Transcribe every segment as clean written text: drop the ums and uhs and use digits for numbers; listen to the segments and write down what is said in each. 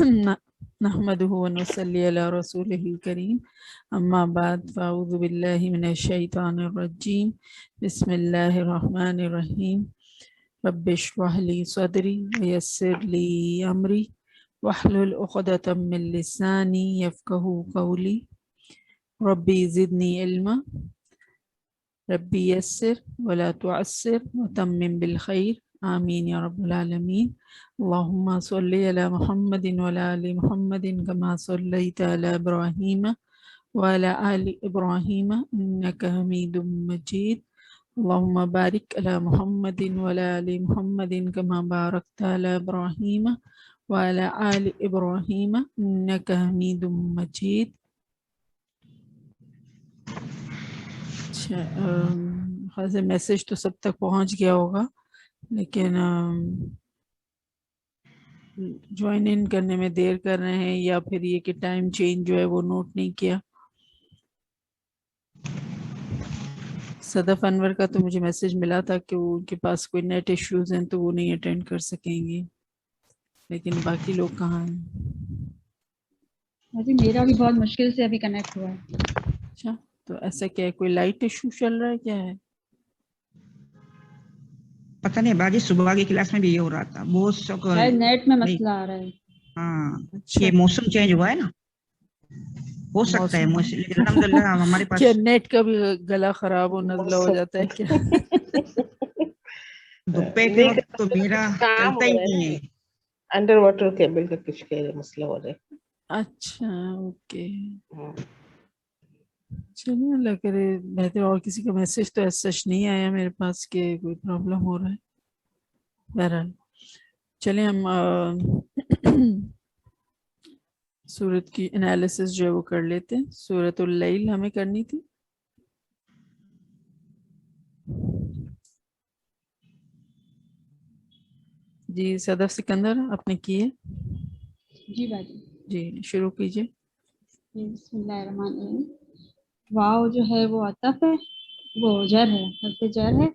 نحمده ونصلي على رسوله الكريم اما بعد فاعوذ بالله من الشيطان الرجيم بسم الله الرحمن الرحيم رب اشرح لي صدري ويسر لي امري واحلل عقدة من لساني يفقهوا قولي ربي زدني علما ربي يسر ولا تعسر وتمم بالخير آمين يا رب العالمين اللهم صل على محمد وعلى آل محمد كما صليت على إبراهيم وعلى آل إبراهيم إنك حميد مجيد اللهم بارك على محمد وعلى آل محمد كما باركت على إبراهيم وعلى آل إبراهيم إنك حميد مجيد. خاص میسج تو سب تک پہنچ گیا ہوگا لیکن جوائن ان کرنے میں دیر کر رہے ہیں یا پھر یہ کہ ٹائم چینج جو ہے وہ نوٹ نہیں کیا. صدف انور کا تو مجھے میسج ملا تھا کہ وہ ان کے پاس کوئی نیٹ ایشوز ہیں تو وہ نہیں اٹینڈ کر سکیں گے لیکن باقی لوگ کہاں ہیں؟ میرا بھی بہت مشکل سے ابھی کنیکٹ ہوا ہے. اچھا تو ایسا کیا ہے کوئی لائٹ ایشو چل رہا ہے کیا ہے؟ پتہ نہیں باجی صبح کی کلاس میں بھی یہ ہو رہا تھا بہت شاید نیٹ میں مسئلہ آ رہا ہے. ہاں یہ موسم چینج ہوا ہے نا ہو سکتا ہے لیکن الحمدللہ ہمارے پاس کیا نیٹ کا بھی گلا خراب ہو نزلہ ہو جاتا ہے کیا؟ دوپہر کے وقت تو میرا چلتا ہی نہیں ہے. انڈر واٹر کیبل کا کچھ مسئلہ ہو رہا ہے. اچھا اوکے چلیے اللہ کرے بہتر. اور کسی کا میسج تو ایسا سچ نہیں آیا میرے پاس کہ کوئی پرابلم ہو رہا ہے. بہرحال چلیں ہم سورت کی انالیسس جو ہے وہ کر لیتے ہیں. سورت اللیل ہمیں کرنی تھی. جی صدف سکندر آپ نے کی ہے؟ جی باجی جی شروع کیجئے. بسم اللہ الرحمن الرحیم. واو جو ہے وہ عطف ہے، وہ جر ہے، حرف جر ہے.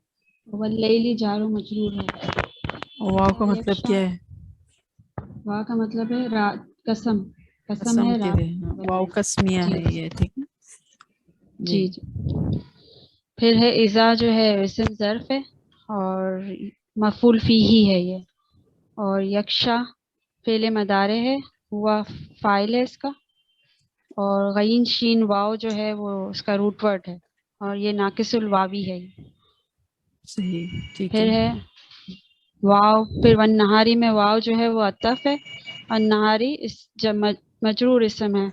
واللیل جار و مجرور ہے. واو کا مطلب کیا ہے؟ واو کا مطلب ہے رات، قسم ہے قسم کے رات. لیے واو قسمیہ ہے یہ ٹھیک ہے. جی جی. پھر ہے اذا جو ہے اسم ظرف ہے اور مفعول فیہ ہے یہ. اور یکشا فعل مضارع ہے، ہوا فاعل ہے اس کا. اور غین شین واو جو ہے وہ اس کا روٹ ورڈ ہے اور یہ ناقص الواوی ہے. صحیح ٹھیک پھر ہے واو، پھر ون نہاری میں واو جو ہے وہ عطف ہے اور نہاری اس مجرور اسم ہے.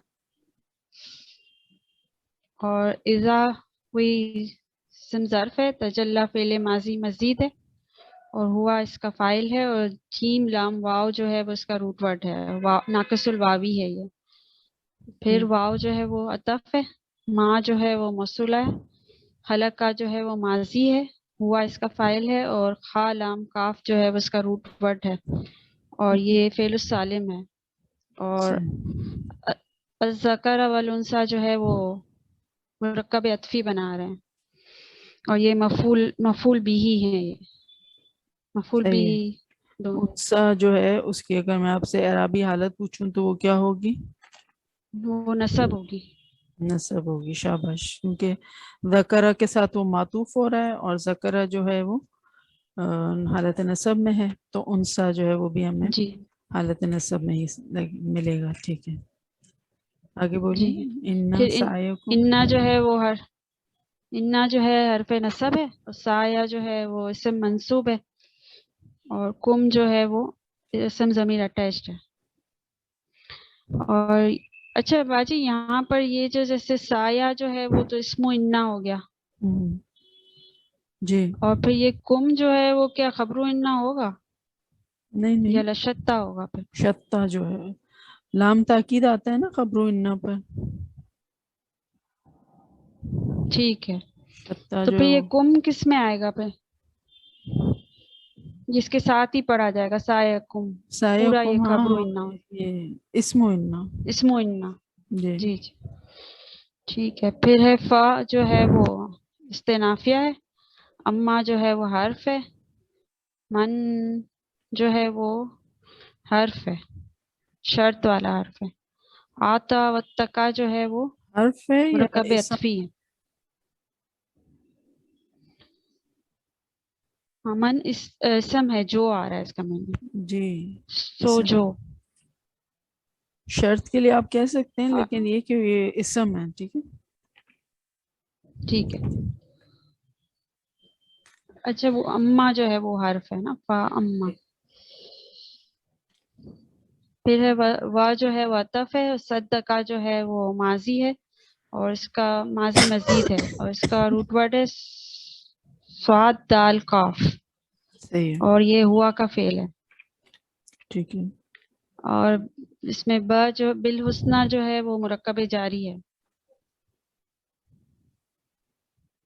اور اذا ہوئی اسم ظرف ہے، تجلی فعل ماضی مزید ہے اور ہوا اس کا فاعل ہے. اور جیم لام واو جو ہے وہ اس کا روٹ ورڈ ہے، ناقص الواوی ہے یہ. پھر واو جو ہے وہ عطف ہے، ما جو ہے وہ موصول ہے، خلق کا جو ہے وہ ماضی ہے، ہوا اس کا فاعل ہے. اور خا لام کاف جو ہے وہ اس کا روٹ ورڈ ہے اور یہ فعل السالم ہے. اور الذکر والانثی جو ہے وہ مرکب عطفی بنا رہے ہیں اور یہ مفعول بھی ہے. یہ مفعول بھی انثی جو ہے اس کی اگر میں آپ سے اعرابی حالت پوچھوں تو وہ کیا ہوگی؟ وہ نصب ہوگی. نصب ہوگی. شاباش. کیونکہ ذکرہ کے ساتھ وہ معطوف ہو رہا ہے اور ذکرہ جو ہے وہ حالت نصب میں ہے تو انثی جو ہے وہ بھی ہمیں جی حالت نصب میں ہی ملے گا. ٹھیک ہے آگے بولیے. پھر انا جو ہے وہ انا جو ہے حرف نصب ہے اور سایہ جو ہے وہ اسم منصوب ہے اور کم جو ہے وہ اسم ضمیر اٹیچڈ ہے. اور اچھا باجی یہاں پر یہ جو جیسے سایہ جو ہے وہ تو اسم و انا ہو گیا جی. اور پھر یہ کم جو ہے وہ کیا خبر و انا ہوگا؟ نہیں یا لشتہ ہوگا؟ پھر شتہ جو ہے لام تاکید آتا ہے نا خبر و انا پر. ٹھیک ہے شتہ تو جو پھر ہے یہ کم کس میں آئے گا؟ پھر جس کے ساتھ ہی پڑھا جائے گا سایہ کم پورا یہ خبر و انا یہ اسم و انا. اسم و انا. جی جی جی ٹھیک ہے. پھر ہے فا جو ہے وہ استنافیہ ہے، اما جو ہے وہ حرف ہے، من جو ہے وہ حرف ہے. شرط والا حرف ہے. آتا واتقا جو ہے وہ حرف ہے یا مرکب اسم؟ عطفی ہے. من اسم ہے، جو آ رہا ہے اس کا معنی. جی سو اسم. جو. شرط کے لیے آپ کہہ سکتے ہیں، لیکن یہ کہ یہ اسم ہے. ٹھیک ہے. ٹھیک ہے. اچھا وہ اما جو ہے وہ حرف ہے نا، فا اما. پھر ہے وا جو ہے وہ عطف ہے، اور صدقہ جو ہے وہ ماضی ہے اور اس کا ماضی مزید ہے، اور اس کا روٹ ورڈ ہے صاد دال قاف، صحیح ہے. اور یہ ہوا کا فعل ہے. ٹھیک ہے. اور اس میں با جو بالحسنہ جو ہے وہ مرکب جاری ہے.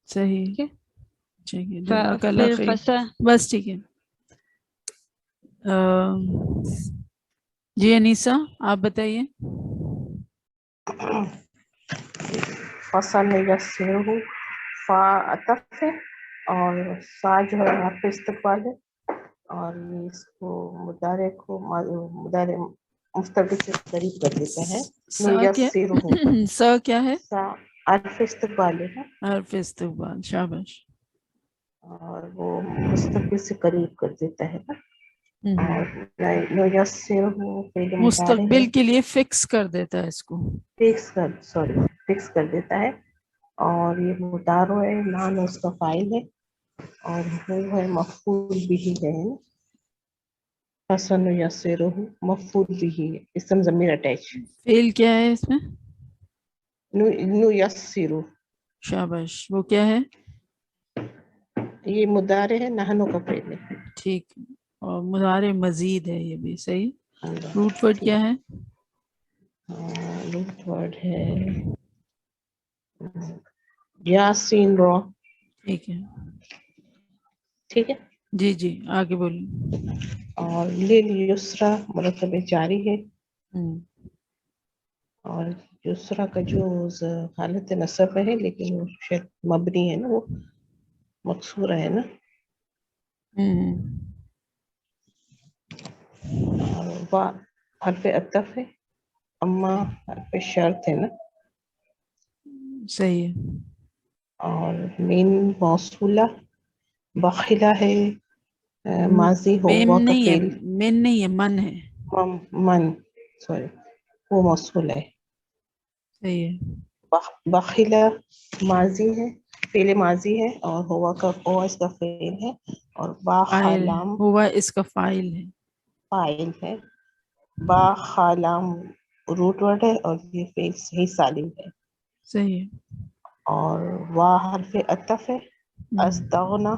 صحیح. ٹھیک ہے. ٹھیک ہے. جزاک اللہ پھر خیر. فصا. بس ٹھیک ہے. جی انیسا آپ بتائیے. فصل یسرہ، فا عطف ہے اور سا جو ہے حرف استقبال ہے، اور یہ اس کو مضارع کو مضارع مستقبل سے قریب کر دیتا ہے. سا کیا سا کیا ہے؟ سا حرف استقبال ہے حرف استقبال. شاباش. اور وہ مستقبل سے قریب کر دیتا ہے. اور یسرہ فعل مضارع ہے، مستقبل کے لیے فکس کر دیتا ہے اس کو. فکس کر دیتا ہے. اور یہ مضارع ہے، نان اس کا فاعل ہے، اور وہ ہے مفعول بھی ہے. حسن یسرہ مفعول بھی ہے، اسم ضمیر اٹیچ. فعل کیا ہے اس میں؟ نو یسرہ. شاباش. وہ کیا ہے؟ یہ مضارع ہے، نحنو کا فعل ہے. ٹھیک. اور مضارع مزید ہے یہ بھی. صحیح. روٹ ورڈ کیا ہے؟ روٹ ورڈ ہے یاسین رو. ٹھیک ہے. ٹھیک ہے. جی جی آگے بولیے. اور لیلیسرا مرکب جاری ہے، اور یسرا کا جو حالت نصب ہے لیکن وہ شاید مبنی ہے نا، وہ مقصورہ ہے نا. اور وا حرف عطف ہے، اما حرف شرط ہے نا. صحیح ہے. اور مین موصولہ بخیلہ ہے، ماضی میم ہوا کا نہیں ہے، فعل. من نہیں ہے، من ہے. من سوری وہ موصول ہے. صحیح ہے. بخیلہ ماضی ہے، فعل ماضی ہے، اور ہوا اس کا فعل ہے، اور با فاعل خالام ہوا اس کا فاعل ہے. فاعل ہے. با خالام روٹ ورڈ ہے، اور یہ فعل صحیح سالم ہے. صحیح ہے. اور وا حرف عطف ہے، استغنا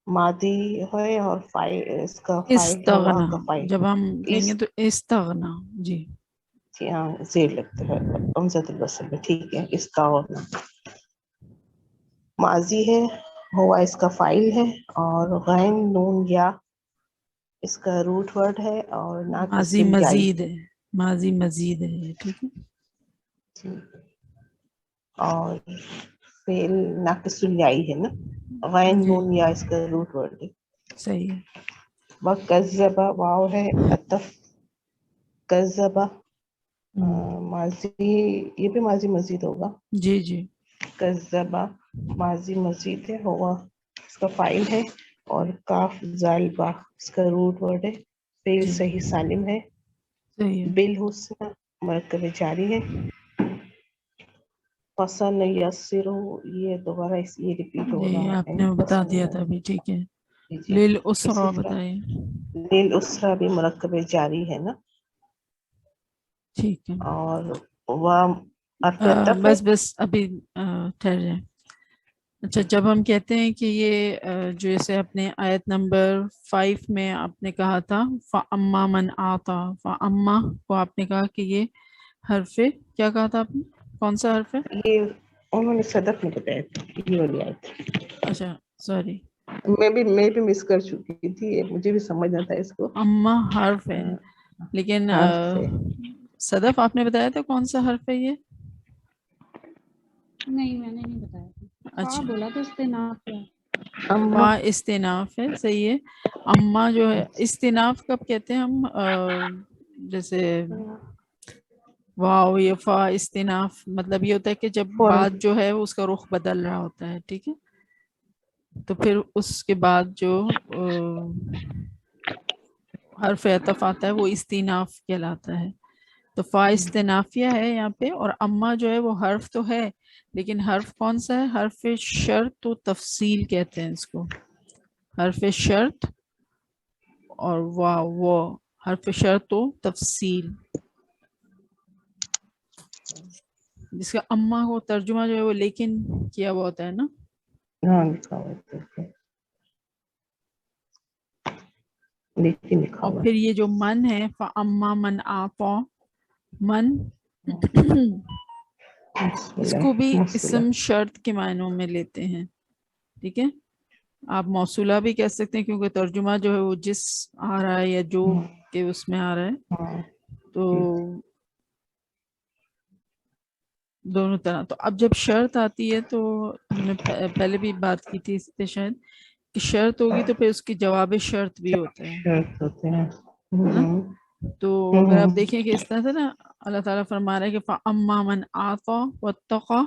ماضی ہے، اور فاعل اس کا فاعل ہے وا استغنا. کا فاعل. جب ہم کہیں گے تو استغنا. جی جی ہاں زیر لگتا ہے امزد البصر میں. ٹھیک ہے. استغنا ماضی ہے، ہوا اس کا فاعل ہے، اور غین نون یا اس کا روٹ ورڈ ہے، اور ناقص ماضی الجائی. مزید ہے. ماضی مزید ہے یہ. ٹھیک ہے. اور فعل ناقص الجائی ہے نا، غین جی نون یا اس کا روٹ ورڈ ہے. صحیح ہے. وَكَذَّبَ واو ہے عطف. کذبہ ماضی، یہ بھی ماضی مزید ہوگا. جی جی کذبہ ماضی مزید ہے، ہوا اس کا فاعل ہے، اور کاف زال با اس کا روٹ ورڈ ہے. فعل جی صحیح سالم ہے. صحیح ہے. بالحسنہ مرکب جاری ہے. فصل یسرہ یہ دوبارہ یہ ریپیٹ ہو جی رہا آپ ہے. نے بتا فصل دیا تھا ابھی. ٹھیک ہے. جی للاسرہ اسی طرح بتائیے. للاسرہ بھی مرکب جاری ہے نا. ٹھیک ہے. اور وہ حرف عطف ہے. بس ابھی ٹھہر جائیں. اچھا جب ہم کہتے ہیں کہ یہ جو اسے اپنے آیت نمبر 5 میں آپ نے کہا تھا فَأَمَّا مَنْ آتا، فَأَمَّا کو آپ نے کہا کہ یہ حرف کیا کہا تھا آپ نے؟ کون سا حرف ہے؟ یہ انہوں نے صدف میں بتایا تھا، یہ والی آیت. اچھا سوری. میں بھی مس کر چکی تھی، مجھے بھی سمجھنا تھا اس کو. اما حرف ہے، لیکن حرف ہے. صدف آپ نے بتایا تھا کون سا حرف ہے یہ؟ نہیں میں نے نہیں بتایا تھا. اچھا بولا تو استناف ہے. اما فا استناف ہے. صحیح ہے. اما جو ہے استناف کب کہتے ہیں ہم؟ جیسے واو یا فا استناف، مطلب یہ ہوتا ہے کہ جب فوراً۔ بات جو ہے اس کا رخ بدل رہا ہوتا ہے، ٹھیک ہے، تو پھر اس کے بعد جو حرف عطف آتا ہے وہ استناف کہلاتا ہے. تو فا استنافیہ ہے یہاں پہ، اور اما جو ہے وہ حرف تو ہے لیکن حرف کون سا ہے؟ حرف شرط و تفصیل کہتے ہیں اس کو. حرف شرط اور وہ حرف شرط و تفصیل، جس کا اما کو ترجمہ جو ہے وہ لیکن کیا ہوا ہوتا ہے نا. ہاں لکھا ہوا ہے، لیکن لکھا اور ہوا پھر یہ جو من ہے فَأَمَّا مَنْ أَعْطَى، من اس کو بھی اسم شرط کے معنوں میں لیتے ہیں، ٹھیک ہے. آپ موصولہ بھی کہہ سکتے ہیں کیونکہ ترجمہ جو ہے وہ جس آ رہا ہے یا جو کہ اس میں آ رہا ہے، تو دونوں طرح. تو اب جب شرط آتی ہے تو ہم نے پہلے بھی بات کی تھی اس پہ شاید، کہ شرط ہوگی تو پھر اس کی جواب شرط بھی ہوتا ہے شرط ہوتے ہیں. نا. تو اگر آپ دیکھیں کہ اس طرح سے نا اللہ تعالیٰ فرما رہا ہے کہ فَأَمَّا مَنْ أَعْطَى وَاتَّقَى،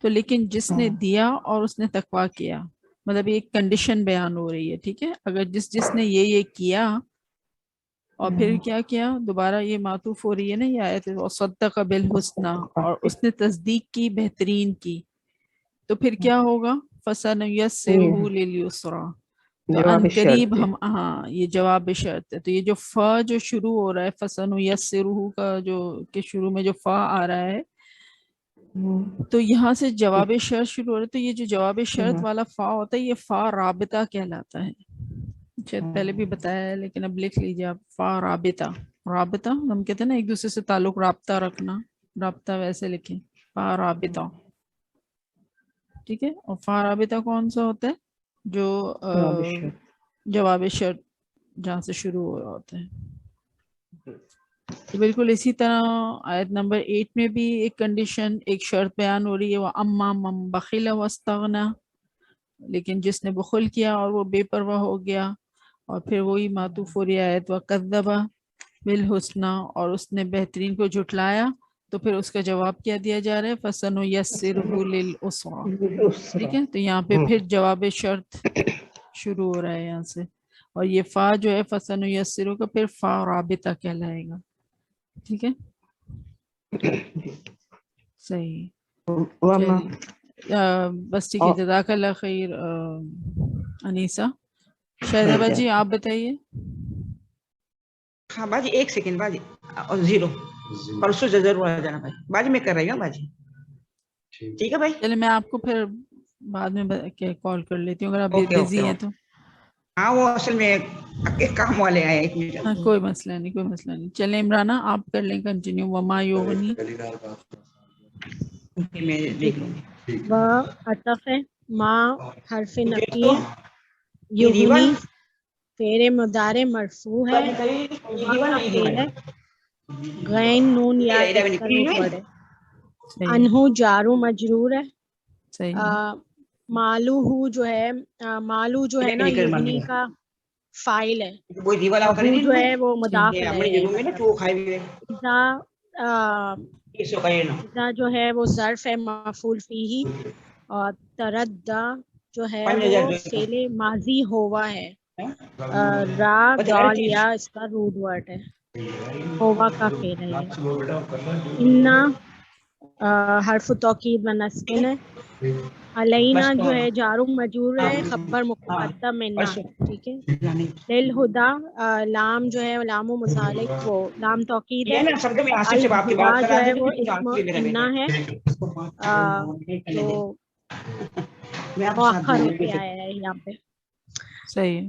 تو لیکن جس نے دیا اور اس نے تقویٰ کیا، مطلب ایک کنڈیشن بیان ہو رہی ہے، ٹھیک ہے. اگر جس نے یہ کیا اور پھر کیا کیا، دوبارہ یہ معطوف ہو رہی ہے نا یہ آیت، وَصَدَّقَ بِالْحُسْنَى، اور اس نے تصدیق کی، بہترین کی، تو پھر کیا ہوگا؟ فَسَنُيَسِّرُهُ لِلْيُسْرَى، تو ان جواب قریب شرط. ہم، ہاں یہ جواب شرط ہے. تو یہ جو فا جو شروع ہو رہا ہے فَسَنُيَسِّرُهُ کا جو کہ شروع میں جو فا آ رہا ہے، تو یہاں سے جواب شرط شروع ہو رہا ہے. تو یہ جو جواب شرط والا فا ہوتا ہے یہ فا رابطہ کہلاتا ہے. شاید پہلے بھی بتایا ہے لیکن اب لکھ لیجیے آپ، فا رابطہ. رابطہ ہم کہتے ہیں نا ایک دوسرے سے تعلق رابطہ رکھنا، رابطہ ویسے لکھیں، فا رابطہ، ٹھیک ہے. اور فا رابطہ کون سا ہوتا ہے؟ جو جواب شرط. جواب شرط جہاں سے شروع ہو رہا ہوتا ہے. تو بالکل اسی طرح آیت نمبر 8 میں بھی ایک کنڈیشن، ایک شرط بیان ہو رہی ہے، وہ اما من بخل واستغنى، لیکن جس نے بخل کیا اور وہ بے پرواہ ہو گیا، اور پھر وہی معطوف ہو رہی ہے آیت وکذب بالحسنى، اور اس نے بہترین کو جھٹلایا، تو پھر اس کا جواب کیا دیا جا رہا ہے فَسَنُيَسِّرُهُ لِلْعُسْرَى، ٹھیک ہے. تو یہاں پہ پھر جواب شرط شروع ہو رہا ہے یہاں سے، اور یہ فا جو ہے فَسَنُيَسِّرُهُ کا پھر فا رابطہ کہلائے گا، ٹھیک ہے. صحیح، بس ٹھیک ہے. جزاک اللہ خیر انیسہ. شہزادہ جی آپ بتائیے. ہاں باجی ایک سیکنڈ باجی، اور زیرو پرسوں ضرور آ جانا بھائی، باجی میں کر رہی ہوں باجی. ٹھیک ہے بھائی، چلے میں آپ کو پھر بعد میں کال کر لیتی ہوں اگر آپ اوکے بزی ہیں تو. ہاں وہ اصل میں ایک کام والے آئے، ایک منٹ. ہاں کوئی مسئلہ نہیں، کوئی مسئلہ نہیں. چلیں عمرانہ آپ کر لیں کنٹینیو. وما یغنی، میں دیکھ لوں گی. و عطف ہے، ما حرف تو نقیر، یہ یغنی فعل مضارع مرفوع ہے، یہ ما دیوان کا نہیں فعل ہے، دیوان. غین نون یا یہ اس کا روٹ ورڈ ہے. صحیح انہو جارو مجرور ہے. صحیح مالو ہو جو ہے، مالو جو ہے نا یغنی کا فائل ہے، کوئی دیوال اور آپ کریں ہو جو نہیں ہے وہ مضاف یہ ہمیں الیہ ہے. ضرور میں نا مطلب تو کھائے ہوئے اذا کا یہ نا اذا جو ہے وہ ظرف ہے مفعول فیہ، اور تردہ جو ہے 5000 وہ جو فعل ماضی ہوا ہے. را دال یا اس کا روٹ ورڈ ہے، ہوا کا فعل ہے یہ. انا حرف توکید و نصب ہے. علینا جو ہے جار و مجرور ہے، خبر مقدم انا ہے، ٹھیک ہے. للہدا لام جو ہے لام و مصالح وہ لام توکید ہے. یہ نا سب میں آصف سے آپ کی الہدا بات جو کرا ہے دی وہ تھی اسم میرا انا ہے، جو میں آپ ساتھ مؤخر ہو دوں کے آیا ہے یہاں پہ. صحیح.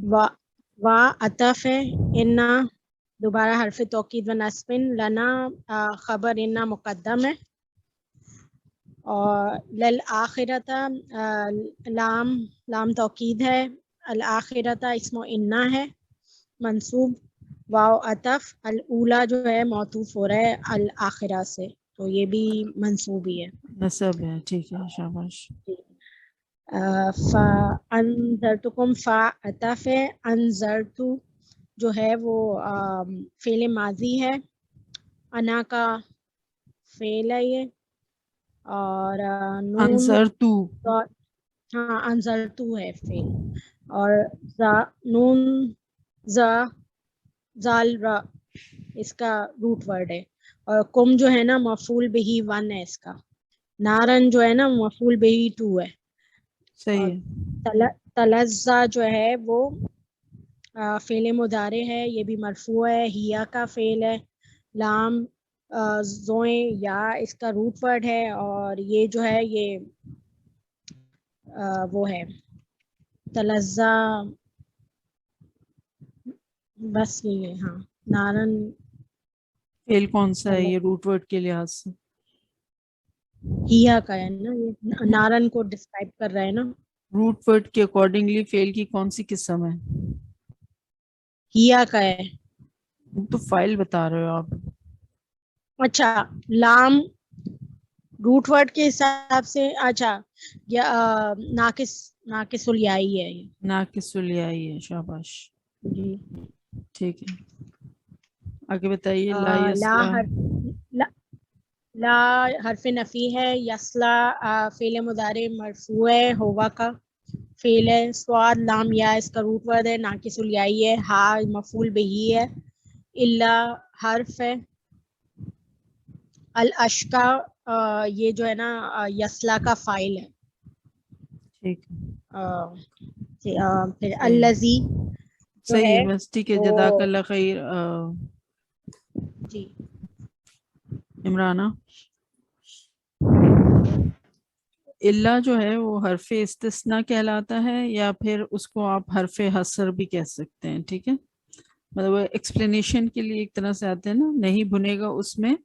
و عطف ہے، انا دوبارہ حرف توکید و نصب، لنا خبر انا مقدم ہے. اور للآخرۃ لام توکید ہے، الآخرۃ اسم انا ہے منصوب. واو عطف، الاولی جو ہے معطوف ہو رہا ہے الآخرہ سے، تو یہ بھی منصوب ہی ہے. نصب ہے، ٹھیک ہے، شاباش. فَأَنذَرْتُكُمْ فا عطف ہے، انذرتو جو ہے وہ فعل ماضی ہے، انا کا فعل ہے یہ، اور نون انصر تو، ہاں انزل تو ہے فعل، اور نون زا زال را اس کا روٹ ورڈ ہے، اور کم جو ہے نا مفعول بہی 1 ہے اس کا، نارن جو ہے نا مفعول بہی 2 ہے، صحیح اور ہے. تلزا جو ہے وہ فعل مضارع ہے، یہ بھی مرفوع ہے، ہیا کا فعل ہے، لام زوئیں یا اس کا روٹ ورڈ ہے، اور یہ جو ہے یہ وہ ہے تلزا، بس یہ ہے. ہاں نارن فعل کون سا ہے یہ روٹ ورڈ کے لحاظ سے؟ ہیا کا ہے نا، یہ نارن کو ڈسکرائب کر رہا ہے نا. روٹ ورڈ کے اکارڈنگلی فعل کی کون سی قسم ہے؟ ہیا کا ہے. تو فائل بتا رہے ہو آپ. اچھا لام روٹ ورڈ کے حساب سے، اچھا یا ناقص الیائی ہے یہ. ناقص الیائی ہے، شاباش، جی. ٹھیک ہے. آگے بتائیے. لا لا یصلح، لا حرف نفی ہے، یصلا فعل مضارع مرفوع ہے، ہوا کا فعل ہے، سواد لام یا اس کا روٹ ورڈ ہے، ناقص الیائی ہے، ہا مفعول بہی ہے، الا حرف ہے، الاشکا یہ جو ہے نا یصلا کا فاعل ہے. ٹھیک ہے، پھر الذی جو صحیح ہے ہے، بس ٹھیک ہے. وہ جزاک اللہ خیر. جی عمرانہ، اللہ جو ہے وہ حرف استثناء کہلاتا ہے، یا پھر اس کو آپ حرف حصر بھی کہہ سکتے ہیں. ٹھیک ہے، مطلب ایکسپلینیشن کے لیے ایک طرح سے آتے ہیں نا، نہیں بنے گا اس میں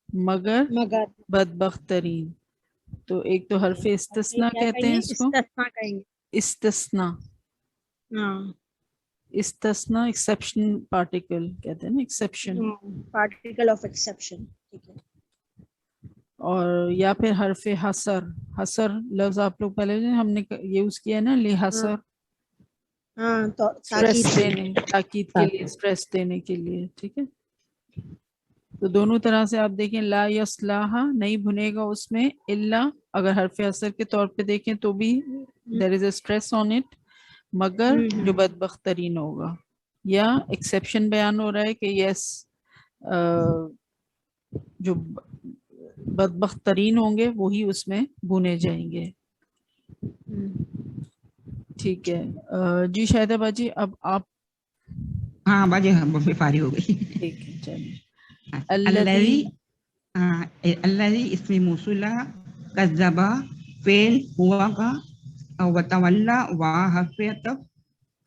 مگر مگر بدبخت ترین. تو ایک تو حرف استثناء کیا کہتے کہیں ہیں گے؟ اس کو. استثناء کہیں گے. استثناء، ہاں استثناء ایکسیپشن پارٹیکل کہتے ہیں نا، ایکسیپشن. Particle of exception. ٹھیک ہے. اور یا پھر حرف حصر. حصر لفظ آپ لوگ پہلے ہم نے یوز کیا ہے نا، لحصر، ہاں تو اسٹریس تاکید دینے، تاکید کے لیے، اسٹریس دینے کے لیے. ٹھیک ہے، تو دونوں طرح سے آپ دیکھیں. لا یصلح نہیں بنے گا اس میں، الا اگر حرف حصر کے طور پہ دیکھیں تو بھی there is a stress on it، مگر جو بدبخت ترین ہوگا. یا ایکسیپشن بیان ہو رہا ہے کہ یس جو بدبخت ترین ہوں گے وہی اس میں بنے جائیں گے. ٹھیک ہے. جی شاہدہ باجی، اب آپ. ہاں باجی، ہاں فارغ ہو گئی. ٹھیک ہے، چلیے. الذی، الذی اس میں موصولہ، کذبہ فعل ہوا کا، وتولا وا حرف عطف،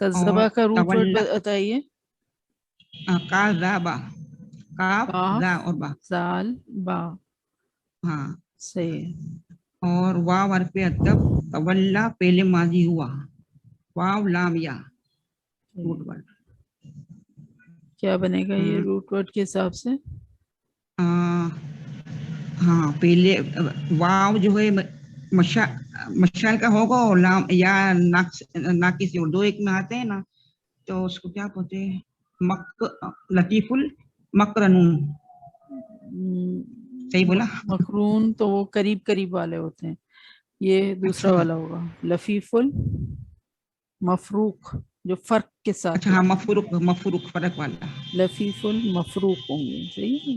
کذبہ کا روٹ ورڈ بتائیے. کاذبہ، کاف کاف زا اور با. زال با. ہاں، صحیح. اور واو حرف عطف، تولا پہلے ماضی ہوا، واو لام یا روٹ ورڈ. کیا بنے گا یہ روٹ ورڈ کے حساب سے؟ ہاں پہلے واو جو ہے مشال کا ہوگا، اور لام یا ناقص دو ایک میں آتے ہیں نا، تو اس کو کیا بولتے ہیں؟ لطیف المقرنون. صحیح بولا؟ مقرون تو وہ قریب قریب والے ہوتے ہیں، یہ دوسرا اچھا والا ہوگا لفیف المفروق جو فرق کے ساتھ اچھا، ہاں ہوتا ہے. مفروق فرق والا. لفیف المفروق ہوں گے. صحیح ہے،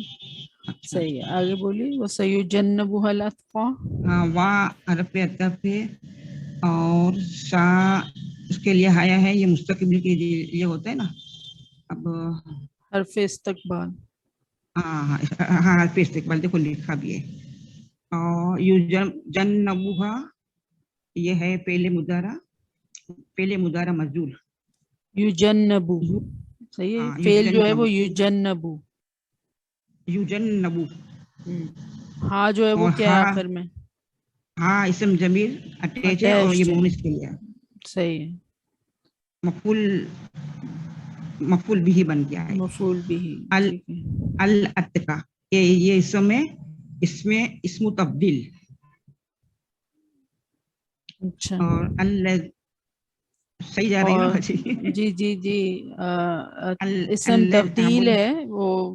اچھا صحیح ہے. آگے بولیے. وَسَيُجَنَّبُهَا الْأَتْقَى. ہاں، وا حرف عطف ہے، اور سا اس کے لیے آیا ہے، یہ مستقبل کے لیے ہوتا ہے نا. اب حرف استقبال. ہاں حرف استقبال دیکھو لکھا بھی ہے. اور یوجنبوہا یہ ہے پہلے مضارع مجزول. یوجنبو، صحیح ہے. ہاں فعل جو ہے وہ یوجنبو. یوجنبو. ہاں جو ہے وہ اور کیا ہے آخر میں؟ ہاں اسم ضمیر اٹیچ ہے، اور یہ Attached ہے. مونس کے لیے صحیح ہے. مفعول بھی بن گیا ہے. مفعول بھی. ٹھیک ہے. الاتقا یہ اسم ہے، اس میں اسم تبدیل. اچھا. اور صحیح جا رہی اور ہوں. جی جی جی اسم تبدیل ہے وہ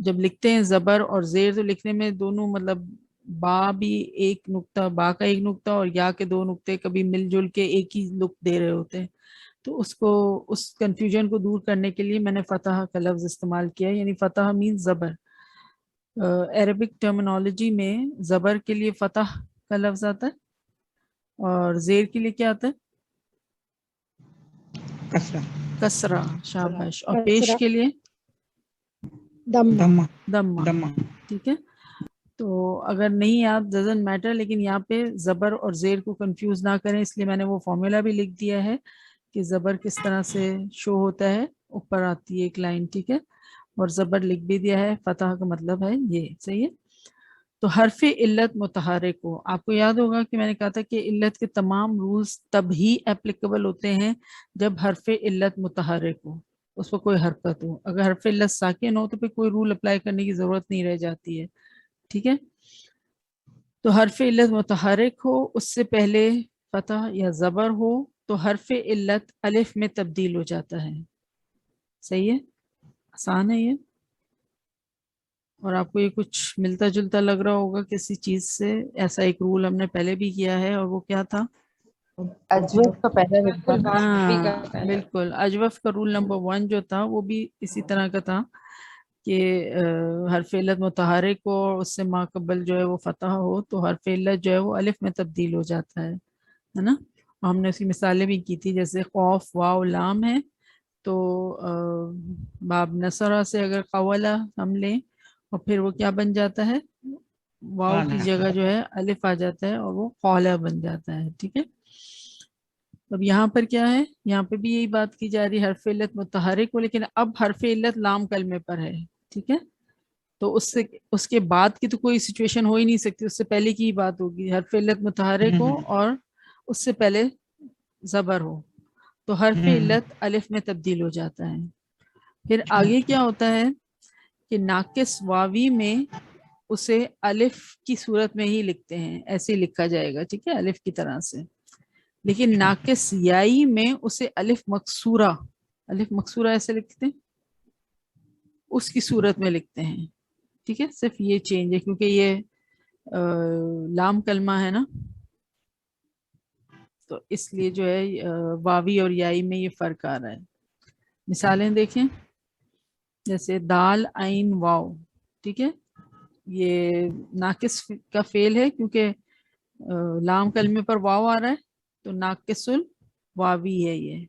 جب لکھتے ہیں زبر اور زیر تو لکھنے میں دونوں مطلب با بھی ایک نقطہ، با کا ایک نقطہ اور یا کے دو نقطے کبھی مل جل کے ایک ہی لک دے رہے ہوتے ہیں. تو اس کنفیوژن کو دور کرنے کے لیے میں نے فتح کا لفظ استعمال کیا، یعنی فتح مینز زبر. عربک ٹرمنالوجی میں زبر کے لیے فتح کا لفظ آتا ہے اور زیر کے لیے کیا آتا ہے؟ کسرہ. کسرہ. شاباش. اور پیش کے لیے دمہ. دمہ. ٹھیک ہے. تو اگر نہیں یاد ڈزنٹ میٹر، لیکن یہاں پہ زبر اور زیر کو کنفیوز نہ کریں، اس لیے میں نے وہ فارمولا بھی لکھ دیا ہے کہ زبر کس طرح سے شو ہوتا ہے. اوپر آتی ہے ایک لائن، ٹھیک ہے، اور زبر لکھ بھی دیا ہے. فتح کا مطلب ہے یہ. صحیح ہے. تو حرف علت متحرک ہو، آپ کو یاد ہوگا کہ میں نے کہا تھا کہ علت کے تمام رولز تب ہی اپلیکیبل ہوتے ہیں جب حرف علت متحرک ہو، اس پر کوئی حرکت ہو. اگر حرف علت ساکن ہو تو پھر کوئی رول اپلائی کرنے کی ضرورت نہیں رہ جاتی ہے. ٹھیک ہے. تو حرف علت متحرک ہو، اس سے پہلے فتح یا زبر ہو تو حرف علت الف میں تبدیل ہو جاتا ہے. صحیح ہے. آسان ہے یہ. اور آپ کو یہ کچھ ملتا جلتا لگ رہا ہوگا کسی چیز سے. ایسا ایک رول ہم نے پہلے بھی کیا ہے اور وہ کیا تھا؟ اجوف کا پہلا لکھا تھا. ہاں بالکل. اجوف کا رول نمبر 1 جو تھا وہ بھی اسی طرح کا تھا کہ حرف علت متحرک ہو اور اس سے ما قبل جو ہے وہ فتح ہو تو حرف علت جو ہے وہ الف میں تبدیل ہو جاتا ہے نا. ہم نے اس کی مثالیں بھی کی تھی، جیسے خوف واو لام ہے تو باب نصرہ سے اگر قولا ہم لیں اور پھر وہ کیا بن جاتا ہے، واو کی جگہ جو ہے الف آ جاتا ہے اور وہ قولا بن جاتا ہے. ٹھیک ہے. اب یہاں پر کیا ہے، یہاں پہ بھی یہی بات کی جا رہی ہے، حرف علت متحرک ہو لیکن اب حرف علت لام کلمے پر ہے. ٹھیک ہے. تو اس کے بعد کی تو کوئی سچویشن ہو ہی نہیں سکتی، اس سے پہلے کی ہی بات ہوگی. حرف علت متحرک ہو اور اس سے پہلے زبر ہو تو حرف علت الف میں تبدیل ہو جاتا ہے. پھر آگے کیا ہوتا ہے کہ ناقص واوی میں اسے الف کی صورت میں ہی لکھتے ہیں، ایسے ہی لکھا جائے گا. ٹھیک ہے، الف کی طرح سے. لیکن ناقص یائی میں اسے الف مکسورہ ایسے لکھتے ہیں، اس کی صورت میں لکھتے ہیں. ٹھیک ہے. صرف یہ چینج ہے کیونکہ یہ لام کلمہ ہے نا، تو اس لیے جو ہے واوی اور یائی میں یہ فرق آ رہا ہے. مثالیں دیکھیں، جیسے دال عین واو. ٹھیک ہے. یہ ناقص کا فعل ہے کیونکہ لام کلمے پر واو آ رہا ہے تو ناقص الواوی ہے یہ.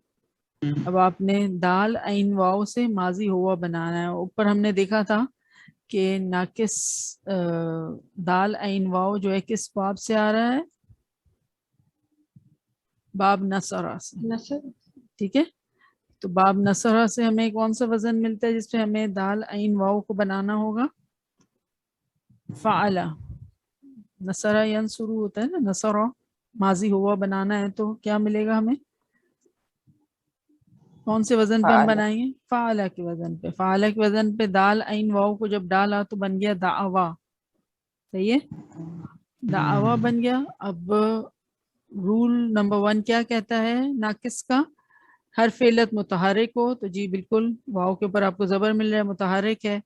اب آپ نے دال عین واو سے ماضی ہوا بنانا ہے. اوپر ہم نے دیکھا تھا کہ ناقص دال عین واو جو ہے کس باب سے آ رہا ہے؟ باب نصرہ سے. ٹھیک ہے. تو باب نصرہ سے ہمیں کون سا وزن ملتا ہے جس پہ ہمیں دال عین واو کو بنانا ہوگا؟ فعلا. نصرہ ینصرو ہوتا ہے نا، نصرہ ماضی ہوا بنانا ہے تو کیا ملے گا ہمیں؟ کون سے وزن پہ ہم بنائیں گے؟ فعلا کے وزن پہ. فعلا کے وزن پہ دال عین واو کو جب ڈالا تو بن گیا دعوا. صحیح ہے. دعوا بن گیا. اب رول نمبر 1 کیا کہتا ہے ناقص کا؟ حرف علت متحرک ہو تو جی بالکل واو کے اوپر آپ کو زبر مل رہا ہے، متحرک ہے،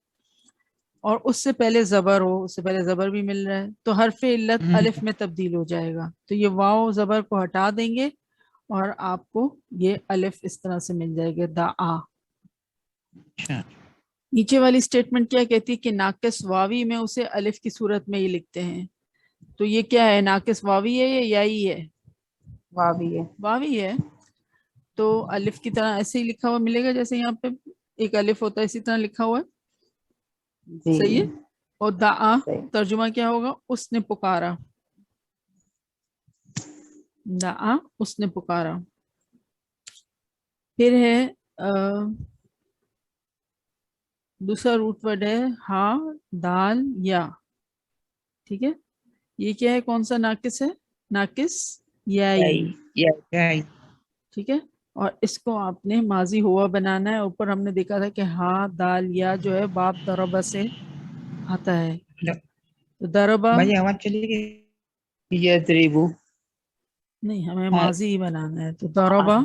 اور اس سے پہلے زبر ہو، اس سے پہلے زبر بھی مل رہا ہے تو حرف علت الف میں تبدیل ہو جائے گا. تو یہ واو زبر کو ہٹا دیں گے اور آپ کو یہ الف اس طرح سے مل جائے گا دعا. نیچے والی سٹیٹمنٹ کیا کہتی ہے کہ ناقص واوی میں اسے الف کی صورت میں ہی لکھتے ہیں. تو یہ کیا ہے، ناقص واوی ہے یا یائی ہے؟ واوی ہے. تو الف کی طرح ایسے ہی لکھا ہوا ملے گا جیسے یہاں پہ ایک الف ہوتا ہے اسی طرح لکھا ہوا ہے. صحیح ہے. اور دعا ترجمہ کیا ہوگا؟ اس نے پکارا. دعا اس نے پکارا. پھر ہے دوسرا روٹ ورڈ ہے ہا دال یا. ٹھیک ہے. یہ کیا ہے، کون سا ناقص ہے؟ ناقص یائی. ٹھیک ہے. اور اس کو آپ نے ماضی ہوا بنانا ہے. اوپر ہم نے دیکھا تھا کہ ہا دال یا جو ہے باب ضربہ سے آتا ہے. تو ضربہ آواز چلی گئی. نہیں، ہمیں ماضی ہی بنانا ہے. تو ضربہ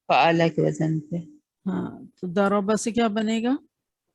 فعلا کے وزن پہ. ہاں، تو ضربہ سے کیا بنے گا؟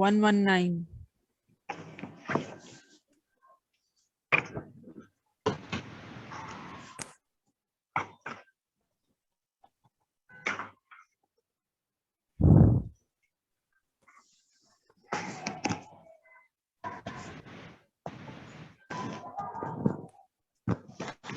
119।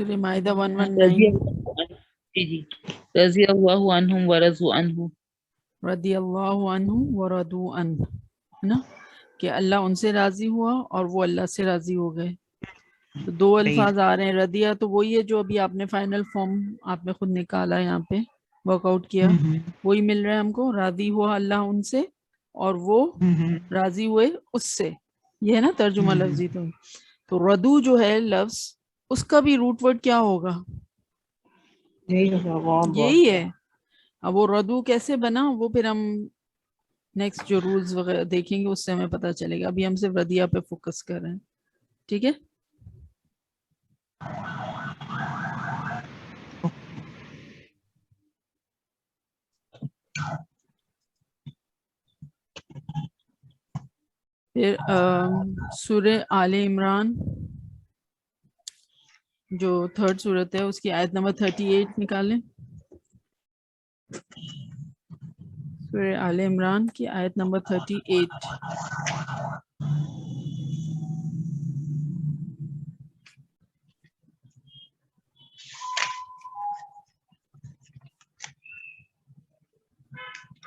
سورہ مائدہ 119. جی جی رضی اللہ عنہم ورضوا عنہ. رضی اللہ عنہ ورضوا عنہ، ہے نا، کہ اللہ ان سے راضی ہوا اور وہ اللہ سے راضی ہو گئے. تو دو الفاظ آ رہے ہیں. رضیہ تو وہی ہے جو ابھی آپ نے فائنل فارم آپ نے خود نکالا یہاں پہ ورک آؤٹ کیا، وہی مل رہا ہے ہم کو. راضی ہوا اللہ ان سے اور وہ راضی ہوئے اس سے، یہ ہے نا ترجمہ لفظی. تو ردو جو ہے لفظ، اس کا بھی روٹ ورڈ کیا ہوگا؟ یہی ہے. اب وہ ردو کیسے بنا وہ پھر ہم نیکسٹ جو رولز وغیرہ دیکھیں گے اس سے ہمیں پتہ چلے گا. ابھی ہم صرف ردیہ پہ فوکس کر رہے ہیں. ٹھیک ہے. پھر سورہ آل عمران جو تھرڈ سورت ہے اس کی آیت نمبر 38 نکالیں. سورہ آل عمران کی آیت نمبر 38.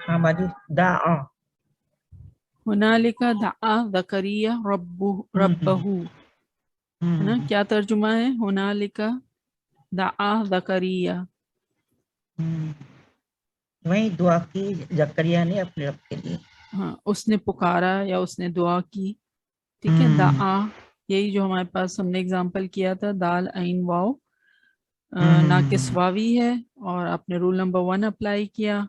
ہاں باجی دعا. ہنالک دعا زکریا ربہ، ہے نا. کیا ترجمہ ہے ہنالک دعا زکریا؟ وہی دعا کی زکریا نے اپنے رب کے لیے. ہاں، اس نے پکارا یا اس نے دعا کی. ٹھیک ہے. دعا یہی جو ہمارے پاس ہم نے اگزامپل کیا تھا، دال عین واو ناقص واوی ہے، اور آپ نے رول نمبر 1 اپلائی کیا.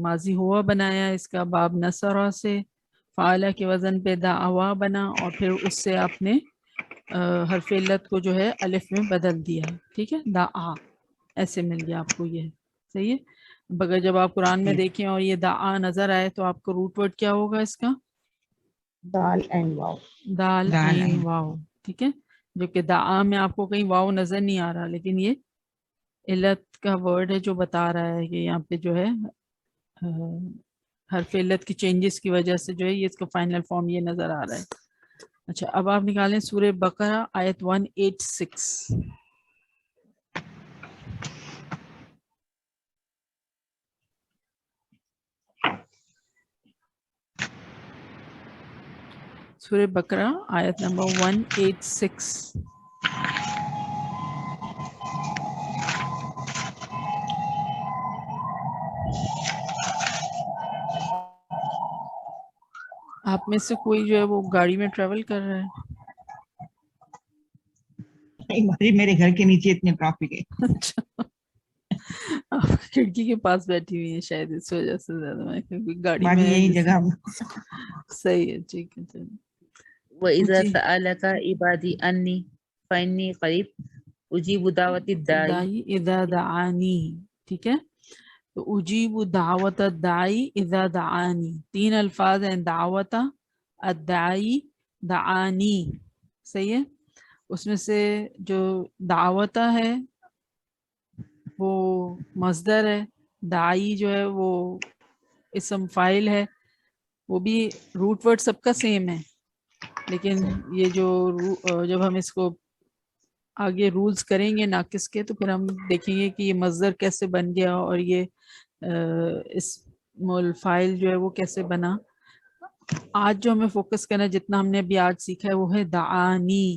ماضی ہوا بنایا اس کا باب نصرہ سے، فعلہ کے وزن پہ دعوا بنا، اور پھر اس سے آپ نے حرف علت کو جو ہے الف میں بدل دیا. ٹھیک ہے. دعا ایسے مل گیا آپ کو. یہ صحیح ہے. مگر جب آپ قرآن میں دیکھیں اور یہ دعا نظر آئے تو آپ کو روٹ ورڈ کیا ہوگا اس کا؟ دال اینڈ واو. دال عین واو. ٹھیک ہے. جو کہ دعا میں آپ کو کہیں واو نظر نہیں آ رہا، لیکن یہ علت کا ورڈ ہے جو بتا رہا ہے کہ یہاں پہ جو ہے حرف علت کی چینجز کی وجہ سے جو ہے یہ اس کا فائنل فارم یہ نظر آ رہا ہے. اچھا، اب آپ نکالیں سورہ بقرہ آیت 186. سورہ بقرہ آیت نمبر 186. آپ میں سے کوئی جو ہے وہ گاڑی میں ٹریول کر رہا ہے؟ میرے گھر کے نیچے اتنے ٹرافک ہے. اچھا، آپ کھڑکی کے پاس بیٹھی ہوئی ہیں شاید اس وجہ سے زیادہ میں کیونکہ گاڑی میں ہے یہی جگہ. صحیح ہے. ٹھیک ہے. چلیں. وَإِذَا سَأَلَكَ عِبَادِي عَنِّي فَإِنِّي قَرِيبٌ أُجِيبُ دَعْوَةَ الدَّاعِ اذا دعانی. ٹھیک ہے. تو اجیب دعوت الداعی اذا دعانی. 3 الفاظ ہیں، دعوت، الداعی، دعانی. صحیح ہے. اس میں سے جو دعوتہ ہے وہ مصدر ہے، داعی جو ہے وہ اسم فاعل ہے. وہ بھی روٹ ورڈ سب کا سیم ہے، لیکن یہ جو جب ہم اس کو آگے رولز کریں گے ناقص کے تو پھر ہم دیکھیں گے کہ یہ مصدر کیسے بن گیا اور یہ اسم الفاعل جو ہے وہ کیسے بنا. آج جو ہمیں فوکس کرنا ہے، جتنا ہم نے ابھی آج سیکھا ہے، وہ ہے دعانی.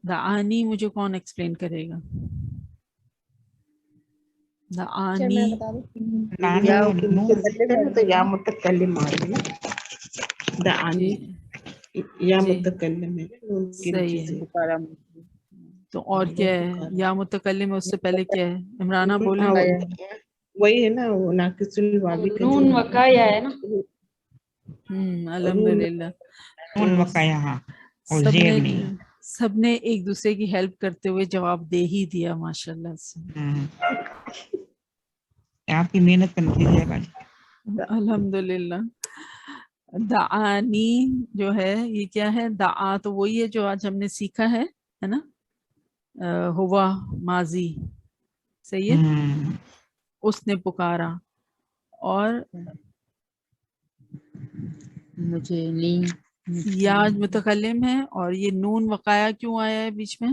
دعانی مجھے کون ایکسپلین کرے گا؟ دعانی. میں بتا دوں یا متکلم ہے تو یا متکلم آ رہی ہے دعانی. یا جی متکلم ہے صحیح ہے. پکارا. تو اور کیا ہے؟ یا متکلم ہے، اس سے پہلے کیا ہے؟ عمرانہ بولیں. وہی ہے نا، وہ ناقص الواوی کا جو نون وقایا ہے نا. الحمدللہ. سب نے ایک دوسرے کی ہیلپ کرتے ہوئے جواب دے ہی دیا ماشاءاللہ سے. آپ کی محنت کا نتیجہ ہے. الحمدللہ. دعانی جو ہے یہ کیا ہے؟ دعا تو وہی ہے جو آج ہم نے سیکھا ہے نا. ہوا ماضی. صحیح ہے. اس نے پکارا. اور مجھے نہیں. یا متکلم ہے، اور یہ نون وقایا کیوں آیا ہے بیچ میں؟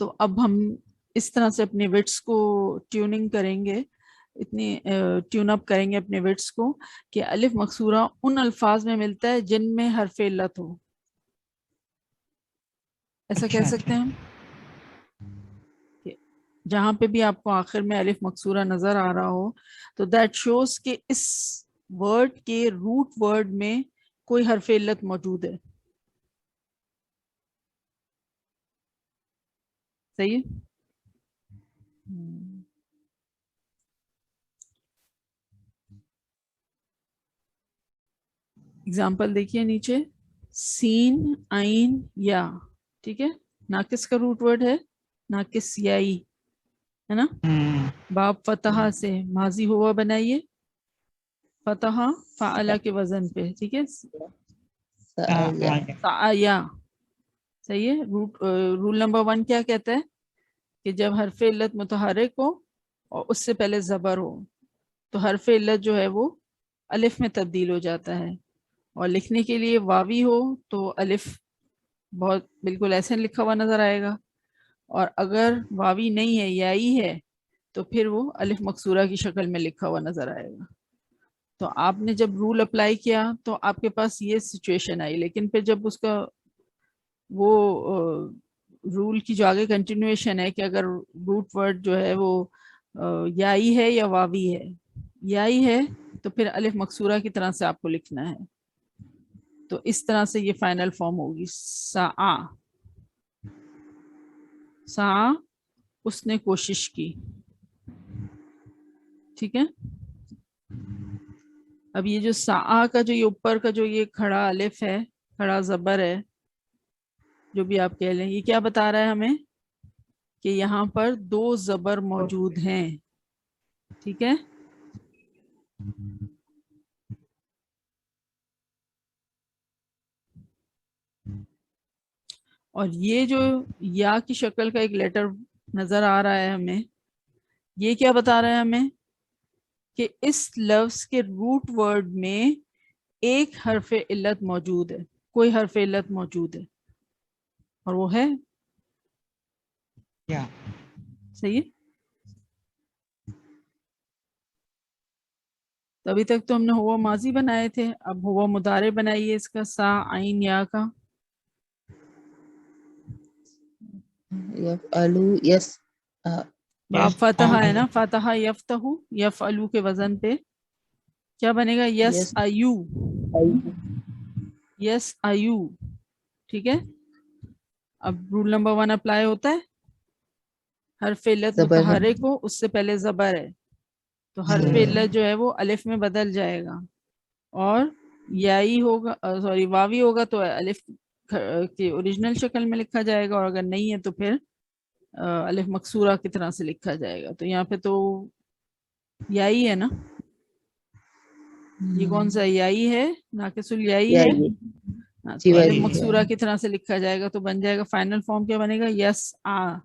تو اب ہم اس طرح سے اپنے وٹس کو ٹیوننگ کریں گے، اتنی ٹیون اپ کریں گے اپنے وٹس کو کہ الف مکسورہ ان الفاظ میں ملتا ہے جن میں حرف علت ہو. ایسا کہہ سکتے ہیں ہم کہ جہاں پہ بھی آپ کو آخر میں الف مکسورہ نظر آ رہا ہو تو دیٹ شوز کہ اس ورڈ کے روٹ ورڈ میں کوئی حرف علت موجود ہے. صحیح ہے؟ اگزامپل دیکھیے نیچے، سین عین یا، ٹھیک ہے، ناقص کا روٹ ورڈ ہے ناقص یائی ہے نا. باب فتحہ سے ماضی ہوا بنائیے، فتحہ فعلا کے وزن پہ، ٹھیک ہے. سعیا، صحیح ہے. رول نمبر 1 کیا کہتا ہے کہ جب حرف علت متحرک ہو اور اس سے پہلے زبر ہو تو حرف علت جو ہے وہ الف میں تبدیل ہو جاتا ہے، اور لکھنے کے لیے واوی ہو تو الف بہت بالکل ایسے لکھا ہوا نظر آئے گا، اور اگر واوی نہیں ہے یائی ہے تو پھر وہ الف مکسورہ کی شکل میں لکھا ہوا نظر آئے گا. تو آپ نے جب رول اپلائی کیا تو آپ کے پاس یہ سچویشن آئی، لیکن پھر جب اس کا وہ رول کی جو آگے کنٹینویشن ہے کہ اگر روٹ ورڈ جو ہے وہ یائی ہے یا واوی ہے، یائی ہے تو پھر الف مکسورہ کی طرح سے آپ کو لکھنا ہے. تو اس طرح سے یہ فائنل فارم ہوگی، سعا، سعا اس نے کوشش کی. ٹھیک ہے. اب یہ جو سعا کا جو یہ اوپر کا جو یہ کھڑا الف ہے، کھڑا زبر ہے، جو بھی آپ کہہ لیں، یہ کیا بتا رہا ہے ہمیں کہ یہاں پر 2 زبر موجود ہیں. ٹھیک ہے. اور یہ جو یا کی شکل کا ایک لیٹر نظر آ رہا ہے ہمیں، یہ کیا بتا رہا ہے ہمیں کہ اس لفظ کے روٹ ورڈ میں ایک حرف علت موجود ہے، کوئی حرف علت موجود ہے، اور وہ ہے یا. صحیح ہے. تو ابھی تک تو ہم نے ہوا ماضی بنائے تھے، اب ہوا مضارع بنائیے اس کا، سا عین یا کا. یفعلو یس باب فتح ہے نا، فتح یفتح، یفعلو کے وزن پہ کیا بنے گا؟ یس ایو، یس ایو. ٹھیک ہے. اب رول نمبر 1 اپلائی ہوتا ہے، حرف علت زبر ہے. متحرک ہو اس سے پہلے زبر ہے تو حرف علت جو ہے وہ الف میں بدل جائے گا، اور یائی ہوگا سوری واوی ہوگا تو الف کی اوریجنل شکل میں لکھا جائے گا، اور اگر نہیں ہے تو پھر الف مکسورہ کی طرح سے لکھا جائے گا. تو یہاں پہ تو یائی ہے نا، یہ کون سا یائی ہے؟ ناقص الیائی ہے. جی تو الف بھائی. مکسورہ کی طرح سے لکھا جائے گا تو بن جائے گا فائنل فارم کیا بنے گا؟ یس آ.